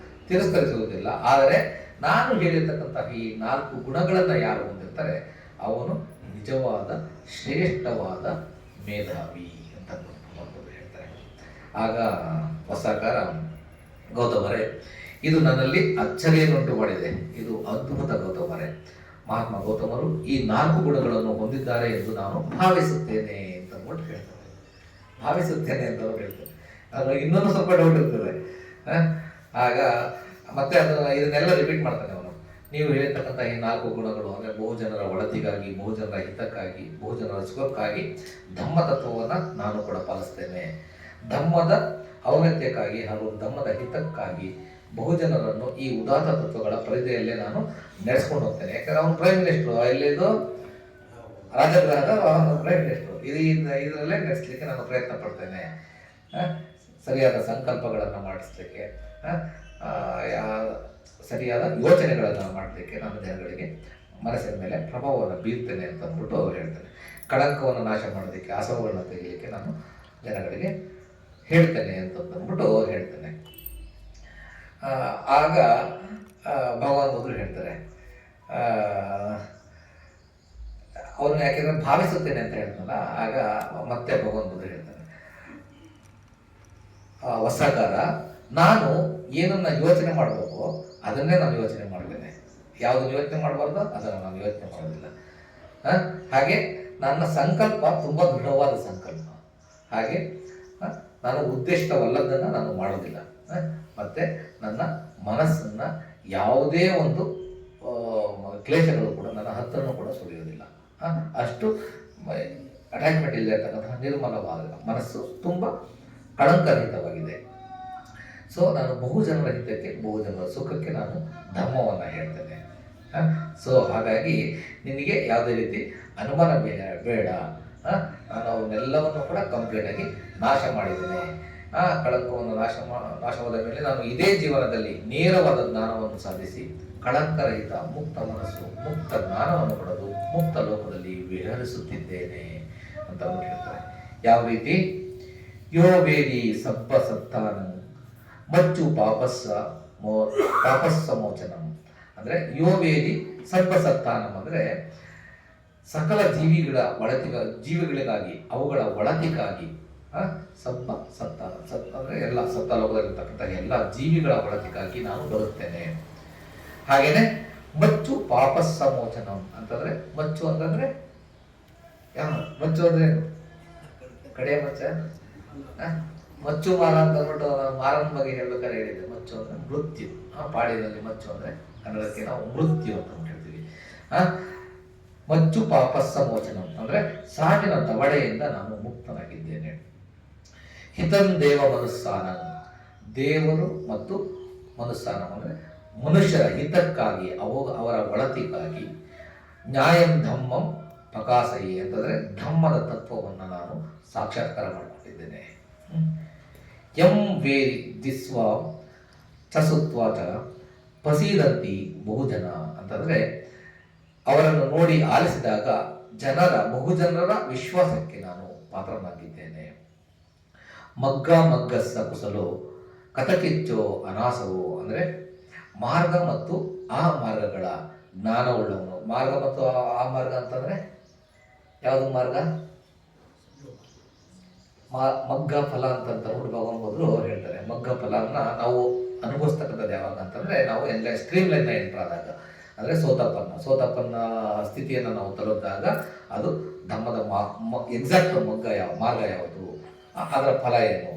ತಿರಸ್ಕರಿಸುವುದಿಲ್ಲ. ಆದರೆ ನಾನು ಹೇಳಿರ್ತಕ್ಕಂತಹ ಈ 4 ಗುಣಗಳನ್ನು ಯಾರು ಹೊಂದಿರ್ತಾರೆ ಅವನು ನಿಜವಾದ ಶ್ರೇಷ್ಠವಾದ ಮೇಧಾವಿ ಅಂತ ಹೇಳ್ತಾರೆ. ಆಗ ವತ್ಸಾಕರ, ಗೌತಮರೇ, ಇದು ನನ್ನಲ್ಲಿ ಅಚ್ಚರಿಯನ್ನುಂಟು ಮಾಡಿದೆ, ಇದು ಅದ್ಭುತ ಗೌತಮರೇ. ಮಹಾತ್ಮ ಗೌತಮರು ಈ 4 ಗುಣಗಳನ್ನು ಹೊಂದಿದ್ದಾರೆ ಎಂದು ನಾನು ಭಾವಿಸುತ್ತೇನೆ ಅಂತ ಹೇಳ್ತಾರೆ. ಭಾವಿಸುತ್ತೇನೆ ಅಂತ ಹೇಳ್ತಾರೆ. ಅದು ಇನ್ನೊಂದು ಸ್ವಲ್ಪ ಡೌಟ್ ಇರ್ತದೆ. ಆಗ ಮತ್ತೆ ಇದನ್ನೆಲ್ಲ ರಿಪೀಟ್ ಮಾಡ್ತಾನೆ ಅವನು. ನೀವು ಹೇಳಿರ್ತಕ್ಕಂಥ ಈ 4 ಗುಣಗಳು ಅಂದರೆ ಬಹುಜನರ ಒಳತಿಗಾಗಿ, ಬಹುಜನರ ಹಿತಕ್ಕಾಗಿ, ಬಹುಜನರ ಸುಖಕ್ಕಾಗಿ ಧಮ್ಮ ತತ್ವವನ್ನು ನಾನು ಕೂಡ ಪಾಲಿಸ್ತೇನೆ. ಧಮ್ಮದ ಔನ್ನತ್ಯಕ್ಕಾಗಿ ಹಾಗೂ ಧಮ್ಮದ ಹಿತಕ್ಕಾಗಿ ಬಹುಜನರನ್ನು ಈ ಉದಾತ್ತ ತತ್ವಗಳ ಪರಿಧಿಯಲ್ಲೇ ನಾನು ನಡೆಸ್ಕೊಂಡು ಹೋಗ್ತೇನೆ. ಯಾಕಂದ್ರೆ ಅವನು ಪ್ರೈಮ್ ಮಿನಿಸ್ಟ್ರು, ಎಲ್ಲಿದ್ದು ರಾಜಗೃಹದ ಪ್ರೈಮ್ ಮಿನಿಸ್ಟ್ರು, ಇದರಲ್ಲೇ ನಡೆಸಲಿಕ್ಕೆ ನಾನು ಪ್ರಯತ್ನ ಪಡ್ತೇನೆ. ಸರಿಯಾದ ಸಂಕಲ್ಪಗಳನ್ನು ಮಾಡಿಸ್ಲಿಕ್ಕೆ, ಸರಿಯಾದ ಯೋಚನೆಗಳನ್ನು ಮಾಡಲಿಕ್ಕೆ ನಾನು ಜನಗಳಿಗೆ ಮನಸ್ಸಿನ ಮೇಲೆ ಪ್ರಭಾವವನ್ನು ಬೀರ್ತೇನೆ ಅಂತ ಅಂದ್ಬಿಟ್ಟು ಹೇಳ್ತೇನೆ. ಕಳಂಕವನ್ನು ನಾಶ ಮಾಡೋದಕ್ಕೆ, ಆಸವಗಳನ್ನು ತೆಗಿಲಿಕ್ಕೆ ನಾನು ಜನಗಳಿಗೆ ಹೇಳ್ತೇನೆ ಅಂತಂದ್ಬಿಟ್ಟು ಹೇಳ್ತೇನೆ. ಆಗ ಭಗವಾನ್ ಬುದ್ಧರು ಹೇಳ್ತಾರೆ, ಅವ್ರನ್ನ ಯಾಕೆಂದ್ರೆ ಭಾವಿಸುತ್ತೇನೆ ಅಂತ ಹೇಳ್ತಾನಲ್ಲ, ಆಗ ಮತ್ತೆ ಭಗವಾನ್ ಬುದ್ಧರು ಹೇಳ್ತಾನೆ, ವತ್ಸಾಕರ, ನಾನು ಏನನ್ನ ಯೋಚನೆ ಮಾಡಬೇಕು ಅದನ್ನೇ ನಾನು ಯೋಚನೆ ಮಾಡ್ತೇನೆ. ಯಾವುದನ್ನು ಯೋಚನೆ ಮಾಡಬಾರ್ದು ಅದನ್ನು ನಾನು ಯೋಚನೆ ಮಾಡೋದಿಲ್ಲ. ಹಾಗೆ ನನ್ನ ಸಂಕಲ್ಪ ತುಂಬ ದೃಢವಾದ ಸಂಕಲ್ಪ. ಹಾಗೆ ನಾನು ಉದ್ದೇಶವಲ್ಲದನ್ನು ನಾನು ಮಾಡೋದಿಲ್ಲ. ಮತ್ತು ನನ್ನ ಮನಸ್ಸನ್ನು ಯಾವುದೇ ಒಂದು ಕ್ಲೇಶಗಳು ಕೂಡ ನನ್ನ ಹತ್ರನೂ ಕೂಡ ಸುಳಿಯೋದಿಲ್ಲ. ಅಷ್ಟು ಅಟ್ಯಾಚ್ಮೆಂಟ್ ಇಲ್ಲದೆ ಇರ್ತಕ್ಕಂತಹ ನಿರ್ಮಲವಾದ ಮನಸ್ಸು, ತುಂಬ ಕಳಂಕರಹಿತವಾಗಿದೆ. ಸೊ ನಾನು ಬಹುಜನರ ಹಿತಕ್ಕೆ, ಬಹುಜನರ ಸುಖಕ್ಕೆ ನಾನು ಧರ್ಮವನ್ನು ಹೇಳ್ತೇನೆ. ಸೊ ಹಾಗಾಗಿ ನಿನಗೆ ಯಾವುದೇ ರೀತಿ ಅನುಮಾನ ಬೇಡ. ನಾನು ಅವನ್ನೆಲ್ಲವನ್ನು ಕೂಡ ಕಂಪ್ಲೀಟಾಗಿ ನಾಶ ಮಾಡಿದ್ದೇನೆ. ಕಳಂಕವನ್ನು ನಾಶವಾದ ಮೇಲೆ ನಾನು ಇದೇ ಜೀವನದಲ್ಲಿ ನೇರವಾದ ಜ್ಞಾನವನ್ನು ಸಾಧಿಸಿ ಕಳಂಕರಹಿತ ಮುಕ್ತ ಮನಸ್ಸು, ಮುಕ್ತ ಜ್ಞಾನವನ್ನು ಪಡೆದು ಮುಕ್ತ ಲೋಕದಲ್ಲಿ ವಿಹರಿಸುತ್ತಿದ್ದೇನೆ ಅಂತ ಹೇಳ್ತಾರೆ. ಯಾವ ರೀತಿ? ಯೋ ವೇದಿ ಸಬ್ಬ ಸತ್ತಾನ ಮಚ್ಚು ಪಾಪಸ್ಸ ಮೋಚನಂ. ಅಂದರೆ ಯೋ ವೇದಿ ಸರ್ಪ ಸತ್ತಾನಂ ಅಂದರೆ ಸಕಲ ಜೀವಿಗಳಿಗಾಗಿ ಅವುಗಳ ಒಳತಿಗಾಗಿ. ಸಬ್ಬ ಸತ್ತಾನ, ಅಂದರೆ ಎಲ್ಲ ಸತ್ತ ಲೋಕದಲ್ಲಿರ್ತಕ್ಕಂಥ ಎಲ್ಲ ಜೀವಿಗಳ ಒಳತಿಗಾಗಿ ನಾನು ಬರುತ್ತೇನೆ. ಹಾಗೇನೆ ಮಚ್ಚು ಪಾಪಸ್ಸ ಮೋಚನಂ ಅಂತಂದ್ರೆ, ಮಚ್ಚು ಅಂತಂದ್ರೆ ಮಚ್ಚು ಅಂದ್ರೆ ಕಡೆಯ ಮಚ್ಚ, ಮಚ್ಚು ಮಾರ ಅಂತ ಅಂದ್ಬಿಟ್ಟು ಮಾರನ ಬಗ್ಗೆ ಹೇಳ್ಬೇಕಾದ್ರೆ ಹೇಳಿದೆ. ಮಚ್ಚು ಅಂದ್ರೆ ಮೃತ್ಯು. ಪಾಡಿನಲ್ಲಿ ಮಚ್ಚು ಅಂದ್ರೆ ಕನ್ನಡಕ್ಕೆ ನಾವು ಮೃತ್ಯು ಅಂತ ಹೇಳ್ತೀವಿ. ಮಚ್ಚು ಪಾಪಸ್ಸ ಮೋಚನಂ ಅಂದ್ರೆ ಸಾವಿನ ದವಡೆಯಿಂದ ನಾನು ಮುಕ್ತನಾಗಿದ್ದೇನೆ. ಹಿತಂ ದೇವ ಮನುಸ್ಸಾನ, ದೇವರು ಮತ್ತು ಮನುಸ್ಸಾನ ಅಂದ್ರೆ ಮನುಷ್ಯರ ಹಿತಕ್ಕಾಗಿ, ಅವರ ಒಳತಿಗಾಗಿ. ನ್ಯಾಯಂ ಧಮ್ಮಂ ಪಕಾಸಯಿ ಅಂತಂದ್ರೆ ಧಮ್ಮದ ತತ್ವವನ್ನು ನಾನು ಸಾಕ್ಷಾತ್ಕಾರ ಮಾಡಿಕೊಂಡಿದ್ದೇನೆ. ಎಂ ವೇರಿ ದಿಸ್ವ ಚಸುತ್ವಾಚ ಪಸೀದಂತಿ ಬಹುಜನ ಅಂತಂದ್ರೆ ಅವರನ್ನು ನೋಡಿ ಆಲಿಸಿದಾಗ ಬಹುಜನರ ವಿಶ್ವಾಸಕ್ಕೆ ನಾನು ಪಾತ್ರನಾಗಿದ್ದೇನೆ. ಮಗ್ಗಸ್ಸ ಕುಸಲು ಕಥಕಿಚ್ಚೋ ಅನಾಸವು ಅಂದರೆ ಮಾರ್ಗ ಮತ್ತು ಆ ಮಾರ್ಗಗಳ ಜ್ಞಾನವುಳ್ಳವನು. ಮಾರ್ಗ ಮತ್ತು ಆ ಮಾರ್ಗ ಅಂತಂದ್ರೆ ಯಾವುದು ಮಾರ್ಗ? ಮಗ್ಗ ಫಲ ಅಂತ ಭಗವಾನ್ ಬದ್ರು ಹೇಳ್ತಾರೆ. ಮಗ್ಗ ಫಲನ ನಾವು ಅನುಭವಿಸ್ತಕ್ಕಂಥದ್ದು ಯಾವಾಗ ಅಂತಂದ್ರೆ ನಾವು ಎಲ್ಲ ಸ್ಟ್ರೀಮ್ ಲೈನ್ ಎಂಟರ್ ಆದಾಗ, ಅಂದರೆ ಸೋತಪ್ಪನ ಸ್ಥಿತಿಯನ್ನು ನಾವು ತಲುಪಿದಾಗ ಅದು ಧಮ್ಮದ ಎಕ್ಸಾಕ್ಟ್ ಮಾರ್ಗ ಯಾವುದು, ಅದರ ಫಲ ಏನು.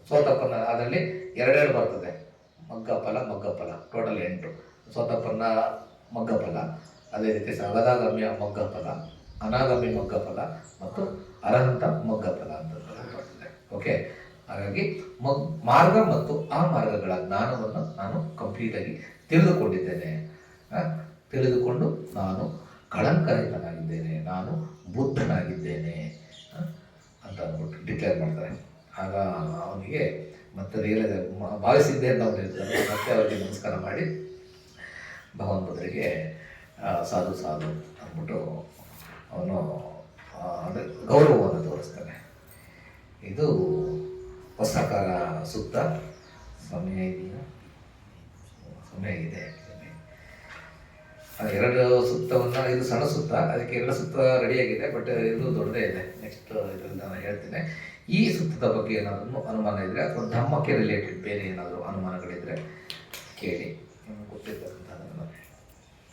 ಸೋತಪ್ಪನ ಅದರಲ್ಲಿ ಎರಡೆರಡು ಬರ್ತದೆ, ಮಗ್ಗಫಲ ಟೋಟಲ್ 8. ಸೋತಪ್ಪನ ಮಗ್ಗಫಲ, ಅದೇ ರೀತಿ ಸಗದಾಗಮ್ಯ ಮಗ್ಗಫಲ, ಅನಾಗಮ್ಯ ಮಗ್ಗಫಲ ಮತ್ತು ಅರಹಂತ ಮಗ್ಗಫಲ ಅಂತ ಬರ್ತದೆ. ಓಕೆ, ಹಾಗಾಗಿ ಮಾರ್ಗ ಮತ್ತು ಆ ಮಾರ್ಗಗಳ ಜ್ಞಾನವನ್ನು ನಾನು ಕಂಪ್ಲೀಟಾಗಿ ತಿಳಿದುಕೊಂಡಿದ್ದೇನೆ. ತಿಳಿದುಕೊಂಡು ನಾನು ಕಳಂಕರಹಿತನಾಗಿದ್ದೇನೆ, ನಾನು ಬುದ್ಧನಾಗಿದ್ದೇನೆ ಅಂತ ಅಂದ್ಬಿಟ್ಟು ಡಿಕ್ಲೇರ್ ಮಾಡ್ತಾರೆ. ಆಗ ಅವನಿಗೆ ಮತ್ತೆ ರಿಯಲೈಸ್ ಭಾವಿಸಿದ್ದೆ ಅಂತ ಅವ್ನು ಹೇಳ್ತಾರೆ. ಮತ್ತೆ ಅವರಿಗೆ ನಮಸ್ಕಾರ ಮಾಡಿ ಭಗವಾನ್ ಬುದ್ಧರಿಗೆ ಸಾಧು ಸಾಧು ಅಂದ್ಬಿಟ್ಟು ಅವನು ಅಂದರೆ ಗೌರವವನ್ನು ತೋರಿಸ್ತಾನೆ. ಇದು ವಸ್ತ್ರಕಾರ ಸೂಕ್ತ. ಸಮಯ ಇದೆಯಾ? ಸಮಯ ಇದೆ. ಎರಡು ಸೂಕ್ತವನ್ನು, ಇದು ಸಣ್ಣ ಸೂಕ್ತ, ಅದಕ್ಕೆ ಎರಡು ಸೂಕ್ತ ರೆಡಿಯಾಗಿದೆ, ಬಟ್ ಇದು ದೊಡ್ಡದೇ ಇದೆ. ನೆಕ್ಸ್ಟ್ ಇದರಲ್ಲಿ ನಾನು ಹೇಳ್ತೇನೆ. ಈ ಸೂಕ್ತದ ಬಗ್ಗೆ ಏನಾದರೂ ಅನುಮಾನ ಇದ್ದರೆ ಅಥವಾ ಧರ್ಮಕ್ಕೆ ರಿಲೇಟೆಡ್ ಬೇರೆ ಏನಾದರೂ ಅನುಮಾನಗಳಿದ್ದರೆ ಕೇಳಿ. ನಿಮಗೆ ಗೊತ್ತಿರ್ತಕ್ಕಂಥ